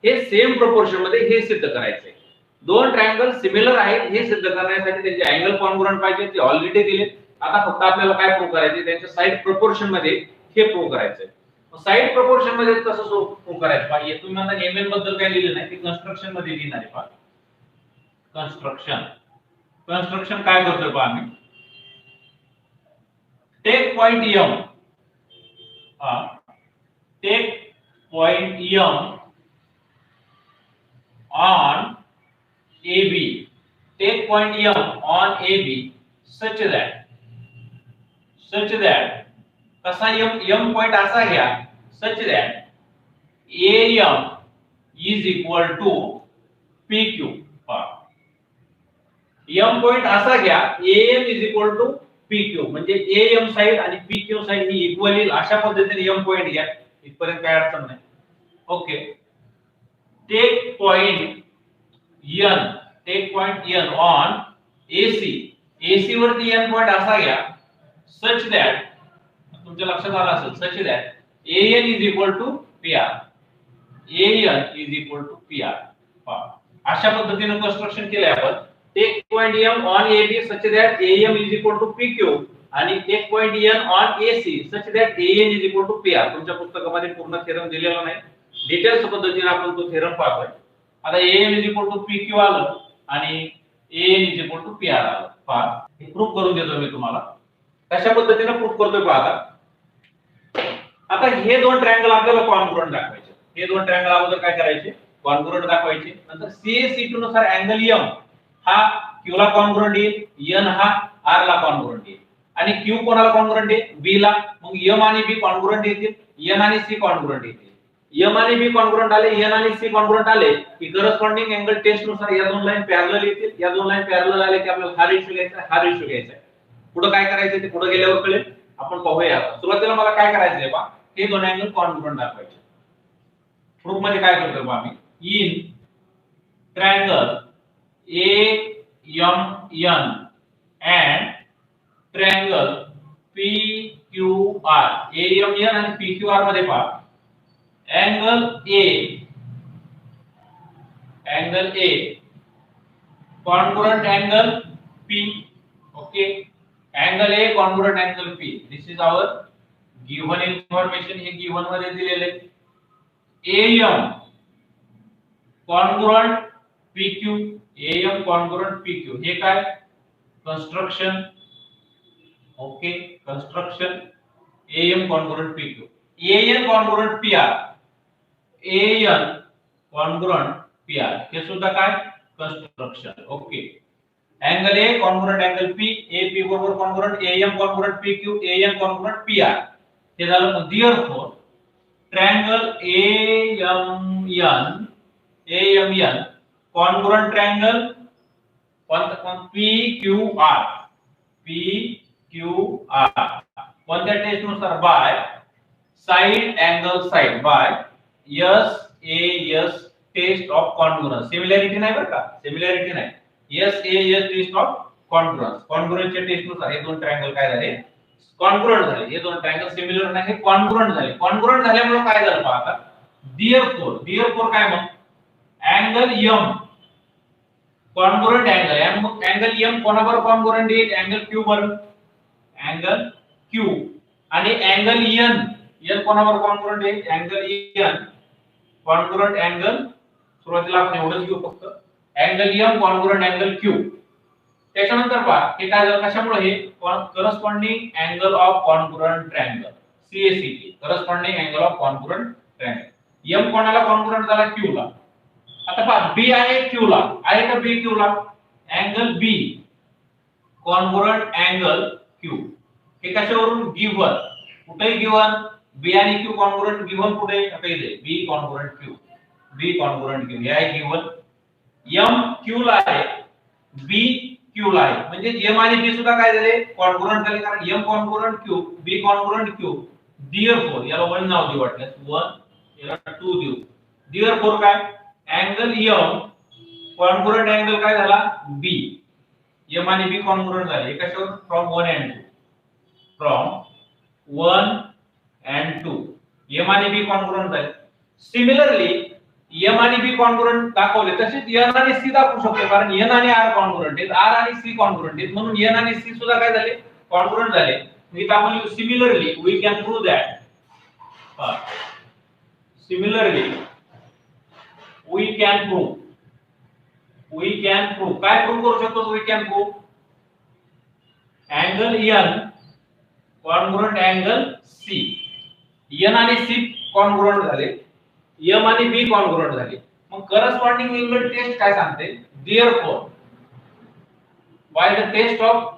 हे सेम प्रोपोर्शन मध्ये हे सिद्ध करायचंय. दोन ट्रायंगल सिमिलर आहेत हे सिद्ध करण्यासाठी त्यांचे अँगल कॉन्ग्रुएंट पाहिजे. ते ऑलरेडी दिलेत. आता फक्त आपल्याला काय प्रूव्ह करायचे? त्यांच्या साइड प्रोपोर्शन मध्ये हे प्रूव्ह करायचंय. साइड प्रोपोर्शन मध्ये कसं प्रूव्ह करायचं? पहा, तुम्ही म्हणता एमएन बद्दल काय लिहिलं नाही, ते कन्स्ट्रक्शन मध्ये लिहिणार आहे. पहा कन्स्ट्रक्शन काय करतोय पहा आम्ही. Take point M, take point M on AB, take point M on AB such that कसा M पॉइंट असा घ्या such that AM is equal to PQ. M point असा घ्या AM is equal to PQ, म्हणजे AM side आणि PQ side ही equal येईल अशा पद्धतीने M पॉइंट घ्या. इथपर्यंत काय अडचण नाही. Okay. Take point N on AC. AC वरती N पॉइंट असा घ्या such that तुमच्या लक्षात आलं असेल such that AN is equal to PR. AN is equal to PR. अशा पद्धतीने कन्स्ट्रक्शन केले आपण. Take point M on AB such that AM is equal to PQ आणि take point N on AC such that AN is equal to PR. तुमच्या पुस्तकामध्ये पूर्ण theorem दिलेला नाही. डिटेल्स पद्धतीने आपण तो थेरम पाहतोय. आता AM is equal to PQ आलं आणि AN is equal to PR आलं. पहा, हे प्रूव्ह करून देतो मी तुम्हाला. कशा पद्धतीने प्रूव्ह करतोय पहा. आता हे दोन ट्रायंगल आपल्याला कॉन्ग्रुएंट दाखवायचे. हे दोन ट्रायंगल अगोदर काय करायचे? कॉन्ग्रुएंट दाखवायचे. नंतर CA/C2 नुसार अँगल M हा Q ला कॉन्ग्रुएंट येईल, N हा R ला कॉन्ग्रुएंट येईल आणि Q कोणाला कॉन्ग्रुएंट आहे? B ला. मग M आणि B कॉन्ग्रुएंट येतील, N आणि C कॉन्ग्रुएंट येतील. M आणि B कॉन्ग्रुएंट आले, N आणि C कॉन्ग्रुएंट आले की करस्पॉन्डिंग अँगल टेस्ट नुसार या दोन लाईन पॅरलल येतील. या दोन लाईन पॅरलल आले की आपल्याला हा रेशो घ्यायचा आहे, हा रेशो घ्यायचा आहे. पुढे काय करायचं ते पुढे गेल्यावर कळेल. आपण पाहूया. सुरुवातीला मला काय करायचंय पहा, हे दोन अँगल कॉन्ग्रुएंट दाखवायचे. प्रूफ मध्ये काय करतोय बा आम्ही in triangle AMN and triangle PQR AMN आणि PQR मध्ये पहा angle A congruent angle P okay angle A congruent angle P this is our given information हे given मध्ये दिलेले AM congruent PQ AM congruent PQ हे काय construction okay construction AM congruent PQ AN congruent PR AN congruent PR हे सुद्धा काय construction okay angle A congruent angle P AP बरोबर congruent AM congruent PQ AN congruent PR हे झालं therefore triangle AMN congruent triangle PQR कोणत्या test नुसार by side angle side by SAS test of congruence similarity नाही बरं का similarity नाही SAS test of congruence कॉन्ग्रुअन्सच्या टेस्ट नुसार हे दोन ट्रायंगल काय झाले कॉन्ग्रुअंट झाले हे दोन ट्रायंगल सिमिलर नाही हे कॉन्ग्रुअंट झाल्यामुळे काय झालं पहा आता देअरफोर काय मग angle M congruent angle M कोणाबरोबर कॉन्ग्रुअंट येईल अँगल Q बरोबर अँगल Q आणि अँगल N कोणाबरोबर कॉन्ग्रुअंट येईल अँगल N कॉन्ग्रुअंट अँगल सुरुवातीला आपण एवढंच घेऊ फक्त angle M congruent angle Q त्याच्यानंतर पहा हे काय झालं कशामुळे हे corresponding angle of congruent triangle CACT corresponding angle of congruent triangle M कोणाला कॉन्ग्रुअंट झाला Q ला आता पहा B आहे Q ला आहे का B Q ला angle B congruent angle Q हे कशावरून गिवन कुठेही गिवन B आणि Q कॉन्ग्रुअंट गिवन कुठे आता इथे B कॉन्ग्रुअंट Q हे आहे गिवन M Q ला आहे B Q ला आहे म्हणजे M आणि B सुद्धा काय झाले कॉन्ग्रुअंट झाले कारण M congruent Q B congruent Q therefore याला 1 नाव देऊ वाटल्यास 1 याला 2 देऊ देअरफॉर काय अँगल M कॉन्ग्रुअंट अँगल काय झाला B M आणि B कॉन्ग्रुअंट झाले कशावर फ्रॉम 1 and 2 M आणि B कॉन्ग्रुअंट झाले सिमिलरली M आणि B कॉन्ग्रुअंट दाखवले तसेच N आणि C दाखवू शकतो कारण N आणि R कॉन्ग्रुअंट आहेत R आणि C कॉन्ग्रुअंट आहेत म्हणून N आणि C सुद्धा काय झाले कॉन्ग्रुअंट झाले म्हणजे आपण similarly we can prove that similarly we can prove काय प्रूव्ह करू शकतो we can prove angle N congruent angle C N आणि C कॉन्ग्रुअंट झाले M आणि B कॉन्ग्रुअंट झाले मग करस्पॉन्डिंग अँगल टेस्ट काय सांगते therefore by the test of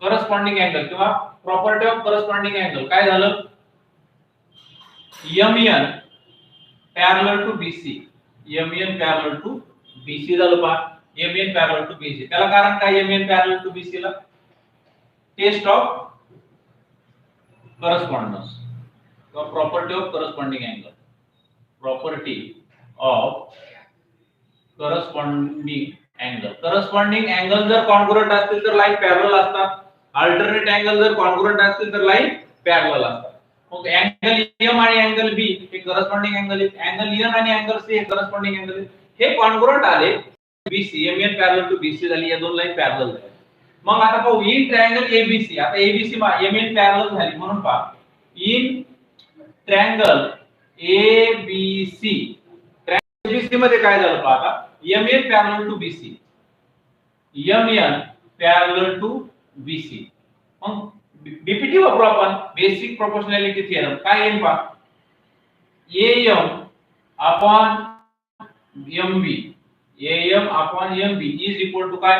corresponding angle किंवा प्रॉपर्टी ऑफ करस्पॉन्डिंग अँगल काय झालं MN parallel to BC MN parallel to BC झालं पहा MN पॅरलल टू BC त्याला कारण काय MN पॅरलल टू BC ला टेस्ट ऑफ करस्पॉन्डन्स किंवा property of corresponding angle property of corresponding angle जर कॉन्ग्रुअंट असतील तर लाईन पॅरलल असतात अल्टरनेट अँगल जर कॉन्ग्रुअंट असतील तर लाईन पॅरलल असतात मग अँगल M आणि अँगल B हे करस्पॉन्डिंग अँगल आहेत अँगल N आणि अँगल C हे करस्पॉन्डिंग अँगल आहेत हे कॉन्ग्रुअंट आले BC MN parallel to BC झाली या दोन लाईन पॅरलल झाल्या मग आता पाहू इन ट्रायंगल ABC आता ABC MN पॅरलल झाली म्हणून पहा इन ट्रायंगल ABC ABC मध्ये काय झालं पहा आता MN parallel to BC MN parallel to BC मग बीपीटी वापरू आपण बेसिक प्रोपोर्शनॅलिटी थिअरम काय येईल पहा AM upon MB AM upon MB is equal to काय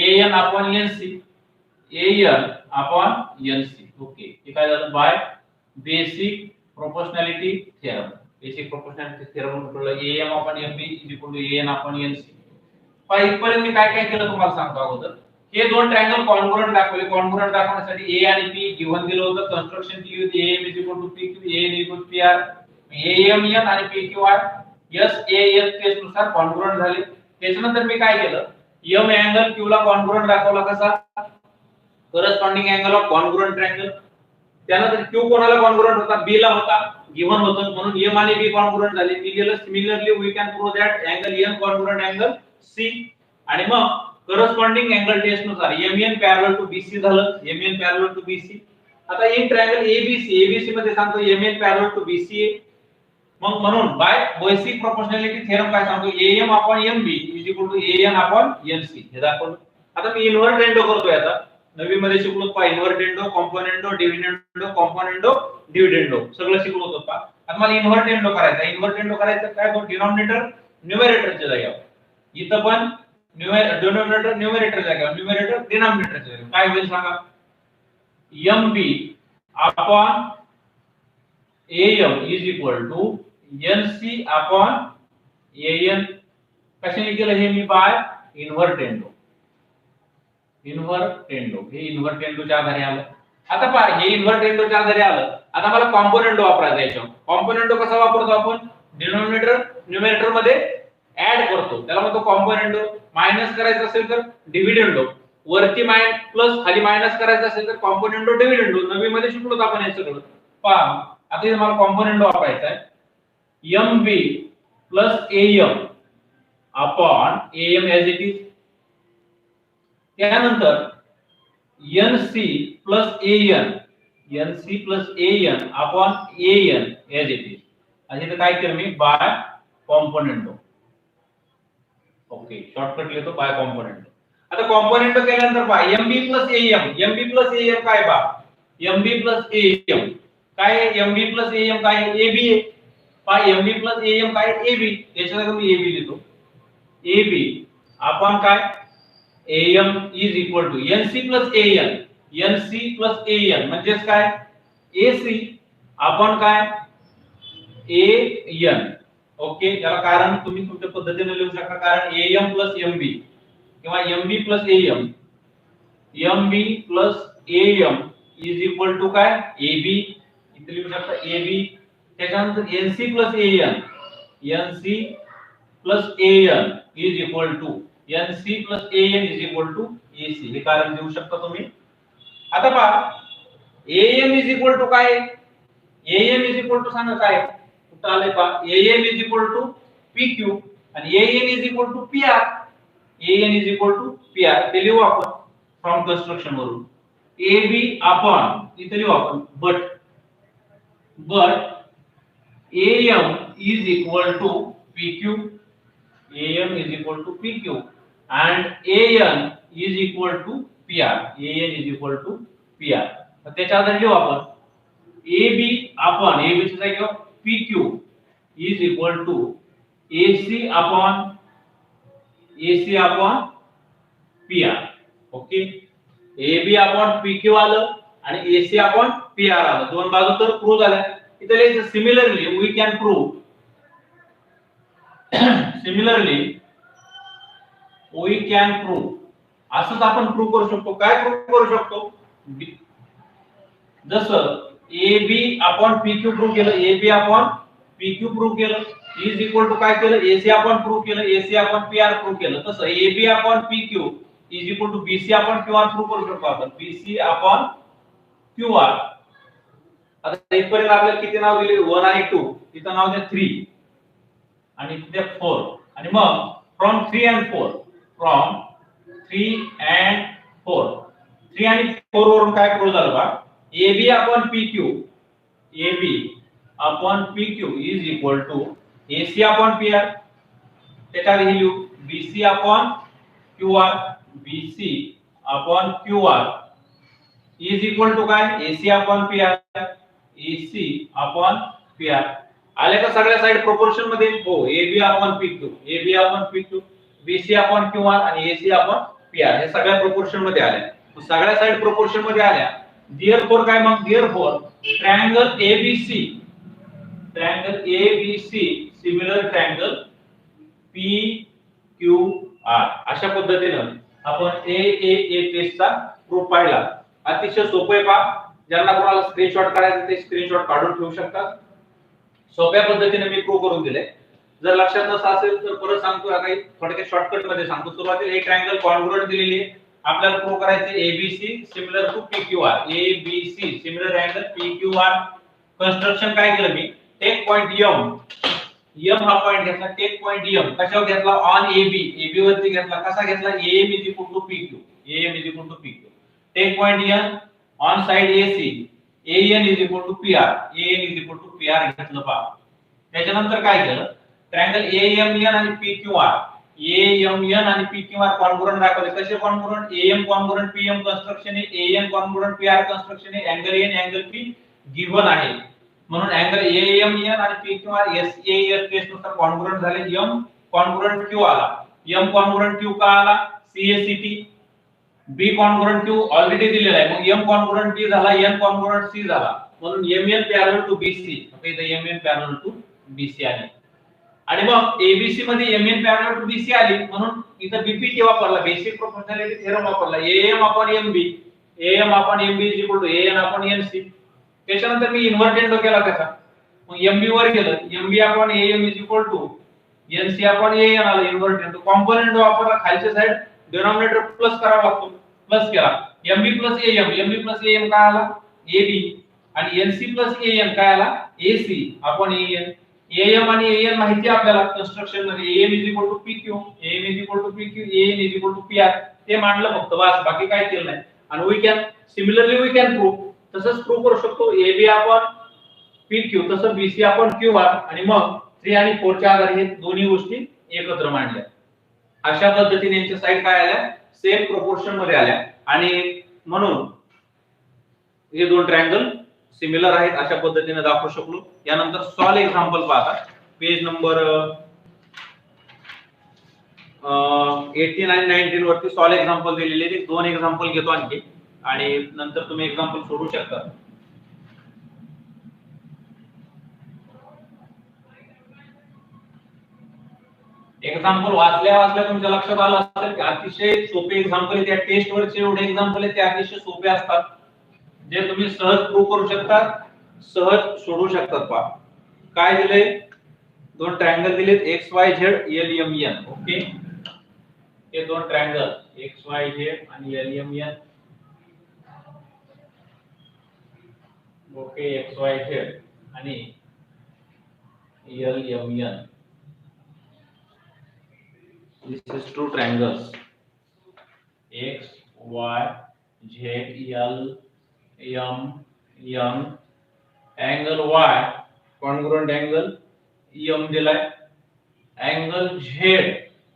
AN upon NC AN upon NC okay हे काय झालं बाय बेसिक प्रोपोर्शनॅलिटी थिअरम म्हटलं AM upon MB is equal to AN upon NC पहा इथपर्यंत मी काय काय केलं तुम्हाला सांगतो अगोदर हे दोन ट्रायंगल कॉन्ग्रुअंट दाखवण्यासाठी A आणि P गिवन दिलं होतं कन्स्ट्रक्शन केली होती AM is equal to PQ AN equal to PR AMN आणि PQR S A S test नुसार कॉन्ग्रुएंट झाले. त्याच्यानंतर मी काय केलं, एम अँगल क्यू ला कॉन्ग्रुएंट दाखवला कसा, corresponding angle of congruent triangle. त्यानंतर क्यू कोणाला कॉन्ग्रुएंट होता, बी ला होता, गिवन होतं म्हणून एम आणि बी कॉन्ग्रुएंट झाले. मी गेलो similarly we can prove that angle N congruent angle C. आणि मग करस्पॉन्डिंग अँगल टेस्ट नुसार M N parallel to BC झालं, M N parallel to BC. आता इन ट्रायंगल एबीसी, एबीसी मध्ये सांगतो M N parallel to BC. मग म्हणून by basic proportionality theorem काय सांगतो, AM upon MB is equal to AN upon NC. हे दाखवलं. आता मी इन्व्हर्टेंडो करतोय. आता नवी मध्ये शिकलो पा, इन्व्हर्टेंडो, कॉम्पोनेंडो, डिव्हिडेंडो, कॉम्पोनेंडो, डिव्हिडेंडो सगळं शिकलो होतो पा. आता मला इन्व्हर्टेंडो करायचा. इन्व्हर्टेंडो करायचं काय, तो डिनॉमिनेटर न्यूमरेटरच्या जागेवर, इथं पण डिनॉमिनेटर न्यूमरेटरच्या जागेवर, न्यूमरेटर डिनॉमिनेटरच्या जागेवर. काय होईल सांगा, MB upon AM is equal to NC upon AN. कशाने केलं हे मी, बाय इन्व्हर्टेंडो. इन्व्हर्टेंडो हे इन्व्हर्टेंडोच्या आधारे आलं. आता पहा हे इन्व्हर्टेंडोच्या आधारे आलं. आता मला कॉम्पोनेंडो वापरायचा याच्यावर. कॉम्पोनेंडो कसा वापरतो आपण, डिनॉमिनेटर न्यूमरेटर मध्ये ऍड करतो, त्याला म्हणतो कॉम्पोनेंडो. मायनस करायचं असेल तर डिव्हिडेंडो, वरती प्लस खाली मायनस करायचं असेल तर कॉम्पोनेंडो डिव्हिडेंडो. नवी मध्ये शिकलो आपण हे सगळं. पहा आता इथे मला कॉम्पोनेंडो वापरायचा आहे. MB plus AM upon AM as it is. त्यानंतर NC plus AN, NC plus AN upon AN as it is. आणि इथे काय केलं मी, बाय कॉम्पोनेंडो. ओके, शॉर्टकट लिहितो बाय कॉम्पोनेंडो. आता कॉम्पोनेंडो केल्यानंतर पहा MB plus AM, MB plus AM काय पहा, एमबी प्लस एएम काय, एमबी प्लस एएम काय, एबी आहे पहा. एमबी प्लस एएम काय, एबी. याच्या जागी मी एबी लिहितो, एबी अपॉन काय, AM is equal to NC plus AN, NC plus AN म्हणजेच काय, एसी अपॉन काय, एएन. ओके, याला कारण तुम्ही तुमच्या पद्धतीने लिहू शकता. कारण एएम प्लस एमबी किंवा MB plus AM, MB plus AM is equal to काय, एबी. इथे लिहू शकता एबी. त्याच्यानंतर NC plus AN, NC plus AN is equal to NC plus AN is equal to AC. हे कारण देऊ शकता तुम्ही. आता पहा एएम इज इक्वल टू काय, एएम इज इक्वल टू सांगा काय, कुठं आलंय पहा, AM is equal to PQ आणि AN is equal to PR. AN is equal to PR ते लिहू आपण फ्रॉम कन्स्ट्रक्शन वरून. एबी अपॉन इथे लिहू आपण but AM is equal to PQ, AM is equal to PQ and AN is equal to PR, AN is equal to PR. त्याच्या आधारे लिहू आपण AB upon AB ची जागेवर PQ is equal to AC upon PR. Okay, AB upon PQ आलं आणि AC upon PR आलं. दोन बाजू तर प्रूव्ह झाल्या. इथे लिहायचं similarly we can prove, similarly we can prove. असंच आपण प्रूव्ह करू शकतो. काय प्रूव्ह करू शकतो, जसं AB upon PQ प्रूव्ह केलं, AB upon PQ प्रूव्ह केलं, इज इक्वल टू काय केलं, AC upon प्रूव्ह केलं, AC upon PR प्रूव्ह केलं. तसं AB upon PQ is equal to BC upon QR prove करू शकतो आपण, BC upon QR. आता इथपर्यंत आपल्याला किती नाव दिले, 1 आणि 2. इथं नाव द्या 3 आणि इथे 4 आणि मग फ्रॉम 3 and 4, फ्रॉम 3 and 4, 3 आणि 4 वरून काय प्रूव्ह झालं बा, AB upon PQ, AB upon PQ is equal to AC upon PR. त्याच्या आधी लिहू BC upon QR, BC upon QR is equal to काय, AC upon PR, AC upon PR. आले का सगळ्या साइड प्रोपोर्शन मध्ये, हो. AB upon PQ, AB upon PQ, BC upon QR आणि AC upon PR हे सगळ्या प्रोपोर्शन मध्ये आल्या. सगळ्या साइड प्रोपोर्शन मध्ये आल्या. देअरफॉर काय मग, therefore triangle ABC, triangle ABC similar triangle PQR. अशा पद्धतीने आपण ए टेस्टचा प्रूफ पाहिला. अतिशय सोपे आहे पहा. ज्यांना कोणाला स्क्रीनशॉट काढायचं ते स्क्रीनशॉट काढून ठेवू शकतात. सोप्या पद्धतीने मी प्रूव्ह करून दिले. जर लक्षात नसं असेल तर परत सांगतो, काही थोडक्यात शॉर्टकट मध्ये सांगतो. सुरुवातीला एक ट्रायंगल कॉन्ग्रुएंट दिलेली आहे, आपल्याला प्रूव्ह करायचे ABC similar to PQR. ABC similar angle PQR. Construction काय केलं मी, टेक पॉइंट एम, एम हा पॉइंट घेतला, टेक पॉइंट एम कशावर घेतला, ऑन एबी, एबी वरती घेतला. कसा घेतला, M is equal to PQ, M is equal to PQ. Take point N on side AC, N is equal to PR, N is equal to PR घेतलं पहा. त्याच्यानंतर काय केलं, ट्रायंगल एएमएन आणि पीक्यूआर, एएमएन आणि पीक्यूआर कॉन्ग्रुएंट दाखवले. कसे congruent, AM congruent PM construction आहे, एएन कॉन्ग्रुएंट पीआर कन्स्ट्रक्शन आहे, angle N angle P given आहे. म्हणून अँगल एएमएन आणि पीक्यूआर एसएएस टेस्ट नुसार कॉन्ग्रुएंट झाले. एम कॉन्ग्रुएंट क्यू आला, एम कॉन्ग्रुएंट क्यू का आला, CACT. B congruent Q already दिलेला आहे, मग एम कॉन्ग्रुएंट बी झाला, एन कॉन्ग्रुएंट सी झाला. म्हणून एमएन पॅरलल टू बीसी, इथे एमएन पॅरलल टू बीसी आली. आणि मग एबीसी मध्ये एमएन पॅरलल टू बीसी आली, म्हणून इथं बीपीटी वापरला, बेसिक प्रोपोर्शनॅलिटी थेरम वापरला. AM upon MB, AM upon MB is equal to AN upon NC. त्याच्यानंतर मी इन्व्हर्टेंडो केला त्याचा, मग एमबी वर गेलं, MB upon AM is equal to NC upon AN आला इन्व्हर्टेंडो. कॉम्पोनेंट वापरला, खालच्या साइड डिनॉमिनेटर प्लस करावा लागतो, प्लस केला. MB plus AM, MB plus AM काय आला, एबी. आणि एनसी प्लस एएन काय आला, एसी अपॉन एएन. एएम आणि एएन माहिती आपल्याला कन्स्ट्रक्शन मध्ये, AM is equal to PQ, AM is equal to PQ, AN is equal to PR. ते मांडलं फक्त, बस बाकी काय केलं नाही. आणि we can similarly we can prove, तसंच प्रूव्ह करू शकतो एबी अपॉन पीक्यू, तसं बीसी अपॉन क्यूआर. आणि मग 3 आणि 4 च्या आधारे हे दोन्ही गोष्टी एकत्र मांडल्या. अशा पद्धतीने यांच्या साइड काय आल्या, सेम प्रोपोर्शन मध्ये आल्या. आणि म्हणून हे दोन ट्रायंगल सिमिलर आहेत अशा पद्धतीने दाखवू शकलो. यानंतर सॉल्व एक्झाम्पल पाहता, पेज नंबर 18 आणि 19 वरती सॉल्व एक्झाम्पल दिलेले आहेत. 2 एक्झाम्पल घेतो आणखी, आणि नंतर तुम्ही एक्झाम्पल सोडू शकता. एक्झाम्पल वाचल्या तुमच्या लक्षात आलं असेल की अतिशय सोपे एक्झाम्पल आहे. त्या टेस्ट वरचे एवढे एक्झाम्पल आहेत ते अतिशय सोपे असतात, जे तुम्ही सहज प्रूव्ह करू शकता, सहज सोडू शकतात. पहा काय दिले, 2 ट्रायंगल दिलेत, X Y Z L M N. Okay, हे 2 ट्रायंगल एक्स वाय झेड आणि L M N. Okay, X Y Z आणि L M N. This is 2 triangles X, Y, Z, L, M, N. Angle Y congruent angle M दिलाय, angle Z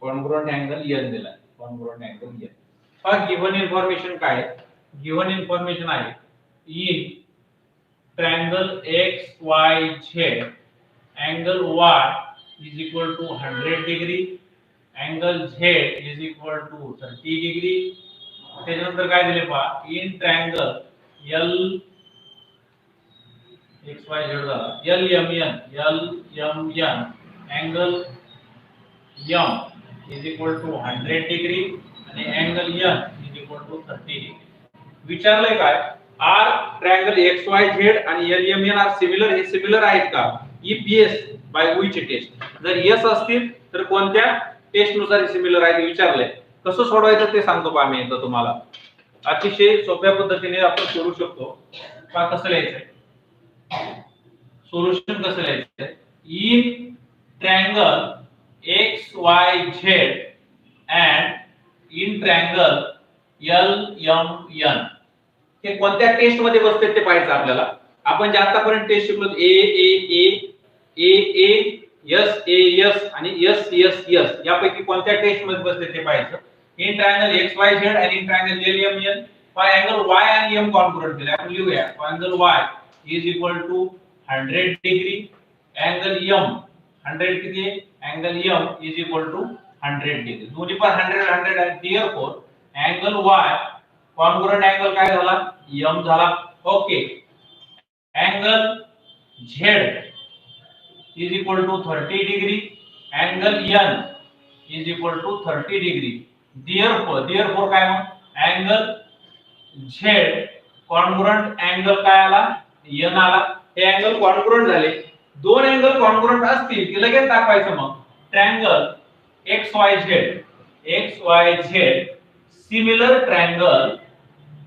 congruent angle N दिलाय, congruent angle N. हा given information काय आहे, given information आहे in triangle X, Y, Z angle Y is equal to 100 degree, angle Z is equal to 30 degree. त्याच्यानंतर काय दिले पहा, in triangle L x y z झाला, L M N angle M is equal to 100 degree आणि angle N is equal to 30 degree. विचारलंय काय, R triangle x y z आणि L M N are similar, हे similar आहेत का, if yes by which test. जर yes असतील तर कोणत्या टेस्ट नुसार सिमिलर आहे ते विचारलंय. कसं सोडवायचं ते सांगतो पहा मी एकदा तुम्हाला. अतिशय सोप्या पद्धतीने आपण सोडवू शकतो. पहा कसं लिहायचंय, सोल्युशन कसं लिहायचंय, in triangle X Y Z and in triangle L M N, हे कोणत्या टेस्ट मध्ये बसते ते पाहायचं आपल्याला. आपण जे आतापर्यंत टेस्ट शिकलो A A A A A S A S आणि एस एस एस, यापैकी कोणत्या टेस्ट मध्ये बसते ते पाहायचं. In triangle X Y Z आणि in triangle L M N, पहा अँगल वाय आणि एम कॉन्ग्रुएंट दिले, आपण लिहूया. Angle Y is equal to 100 degree, angle M 100 किती आहे, angle M is equal to 100 degree. दोन्ही पण 100 100 आहे. Therefore angle Y congruent angle काय झाला, एम झाला. Okay, angle Z is equal to 30 degree, angle N is equal to 30 degree. Therefore काय मग, angle Z congruent angle काय आला, N आला. हे angle congruent झाले, दोन अँगल कॉन्ग्रुएंट असतील की लगेच दाखवायचं मग triangle XYZ similar triangle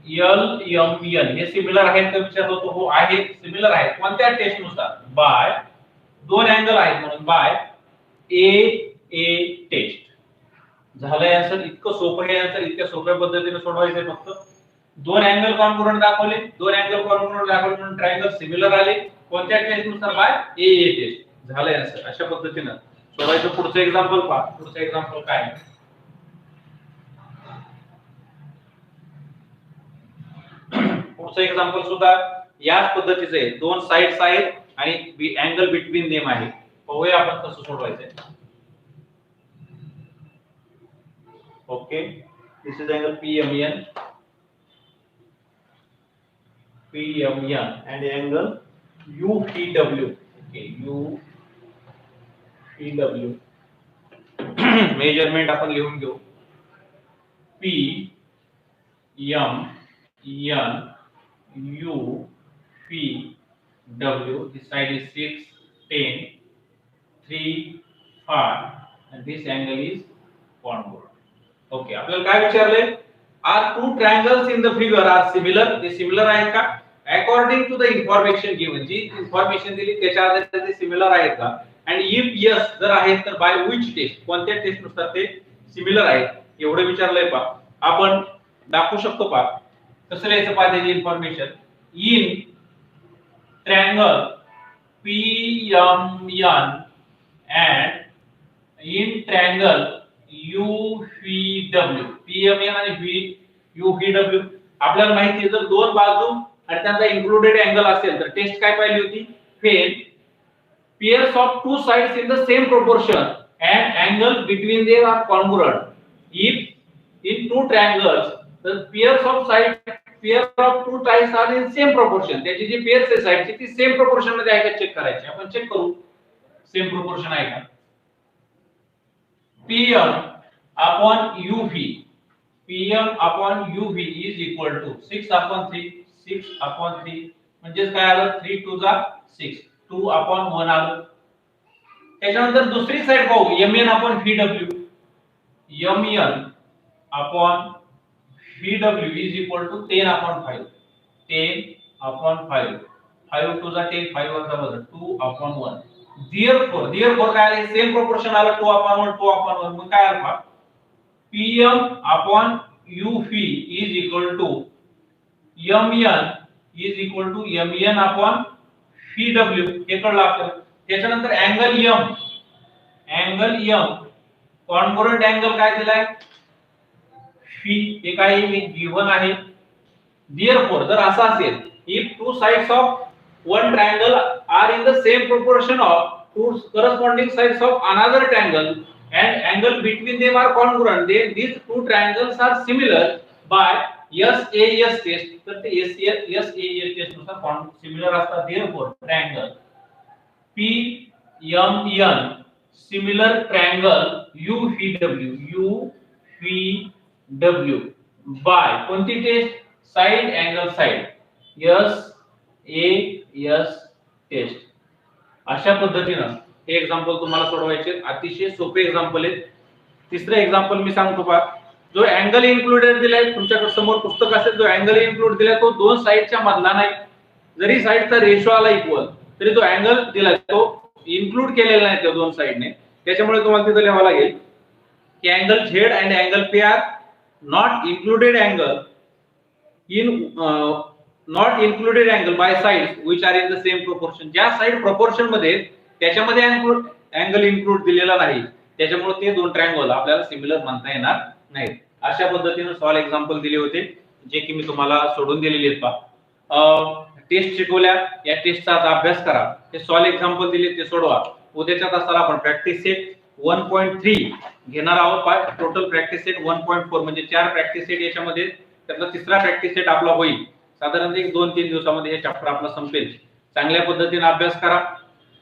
LMN हे सिमिलर आहेत का विचारलं होतं, हो आहेत, सिमिलर आहेत. कोणत्या टेस्ट नुसार? बाय दोन अँगल आहेत म्हणून बाय AA टेस्ट. झालंय आन्सर. इतकं सोपं आहे आन्सर. इतक्या सोप्या पद्धतीने सोडवायचंय फक्त. दोन अँगल कॉन्ग्रुएंट दाखवले, दोन अँगल कॉन्ग्रुएंट दाखवले म्हणून ट्रायंगल सिमिलर आले. कोणत्या टेस्ट नुसार? By AA test. झालंय आन्सर. अशा पद्धतीने सोडवायचं. पुढचं एक्झाम्पल पहा. पुढचं एक्झाम्पल काय आहे? पुढचं एक्झाम्पल सुद्धा याच पद्धतीचं आहे. दोन साइड्स आहेत आणि अँगल बिटवीन देम आहे. पाहूया आपण कसं सोडवायचंय. Okay, this is angle PMN and angle UPW. Okay, UPW. Measurement आपण लिहून घेऊ. PMN UPW. This side is 6, 10, 3, 5 and this angle is congruent. Okay, आपल्याला काय विचारले? Are two triangles in the figure are similar? ते सिमिलर आहेत का? According to the information given, जी इन्फॉर्मेशन दिली त्याच्या आधारे ते सिमिलर आहेत का? And if yes जर आहेत तर by which test? कोणत्या टेस्ट नुसार ते सिमिलर आहेत? एवढं विचारलंय पहा. आपण दाखवू शकतो पहा. कसं लिहायचं पहा त्याची information. In triangle PMN and in triangle UVW. PMN आणि UVW आपल्याला माहिती आहे जर दोन बाजू आणि त्यांचा इन्क्लुडेड अँगल असेल तर टेस्ट काय पाहिली होती? when pairs of two sides in the same proportion and angle between them are congruent. If in two triangles the pairs of two sides are in same proportion, त्याची जी pairs आहे साइडची ती same proportion मध्ये आहे का check करायची. आपण check करू same proportion आहे का. PM upon UV is equal to 6/3 म्हणजे काय आलं 3 2 जा 6 2/1 आलं. त्याच्यानंतर दुसरी साइड पाहू MN upon VW is equal to 10/5 10/5 5 2 जा 10 5 1 जा 2/1. therefore काय आलं सेम प्रोपोर्शन आलं 2/1 मग काय आलं PM upon UV is equal to MN upon VW हे कळलं आपल्याला. त्याच्यानंतर अँगल M कॉन्ग्रुएंट अँगल काय दिलाय phi हे काय गिव्हन आहे. therefore जर असं असेल if two sides of one triangle are in the same proportion of two corresponding sides of another triangle and angle between them are congruent, then these two triangles are similar by SAS test. तर ते SAS test नुसार सिमिलर असतात. therefore triangle PMN similar triangle UVW by कोणती टेस्ट? Side angle side SAS test. अशा पद्धतीनं हे एक्झाम्पल तुम्हाला सोडवायचे. अतिशय सोपे एक्झाम्पल आहेत. तिसरं एक्झाम्पल मी सांगतो पहा. जो अँगल इन्क्लुडेड दिलाय तुमच्याकडे समोर पुस्तक असेल, जो अँगल इन्क्लूड दिलाय तो दोन साइडच्या मधला नाही. जरी साइडचा रेशो आला इक्वल तरी जो अँगल दिलाय तो इन्क्लूड केलेला नाही त्या दोन साइडने. त्याच्यामुळे तुम्हाला तिथे लिहावं लागेल की angle Z and angle P are not included angle by sides which are in the same proportion. ज्या साइड प्रोपोर्शन मध्ये त्याच्यामध्ये अँगल इन्क्लूड दिलेला नाही त्याच्यामुळे ते दोन ट्रायंगल आपल्याला सिमिलर म्हणता येणार नाहीत. अशा पद्धतीने सॉल्व एक्झाम्पल दिले होते जे की मी तुम्हाला सोडून दिलेले आहेत पहा. टेस्ट शिकवल्या या टेस्टचा अभ्यास करा. हे सॉल्व एक्झाम्पल दिले ते सोडवा. उद्याच्या तासाला आपण प्रॅक्टिस सेट 1.3 घेणार आहोत. टोटल प्रॅक्टिस सेट 1.4 म्हणजे 4 प्रॅक्टिस सेट याच्यामध्ये त्यातला तिसरा प्रॅक्टिस सेट आपला होईल. साधारणतः 2-3 दिवसामध्ये हे चॅप्टर आपला संपेल. चांगल्या पद्धतीने अभ्यास करा.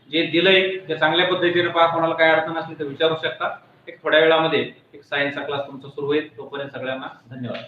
जे दिलंय ते चांगल्या पद्धतीने पहा. कोणाला काय अडचण असली तर विचारू शकता. एक थोड्या वेळामध्ये एक सायन्सचा क्लास तुमचा सुरू होईल. तोपर्यंत सगळ्यांना धन्यवाद.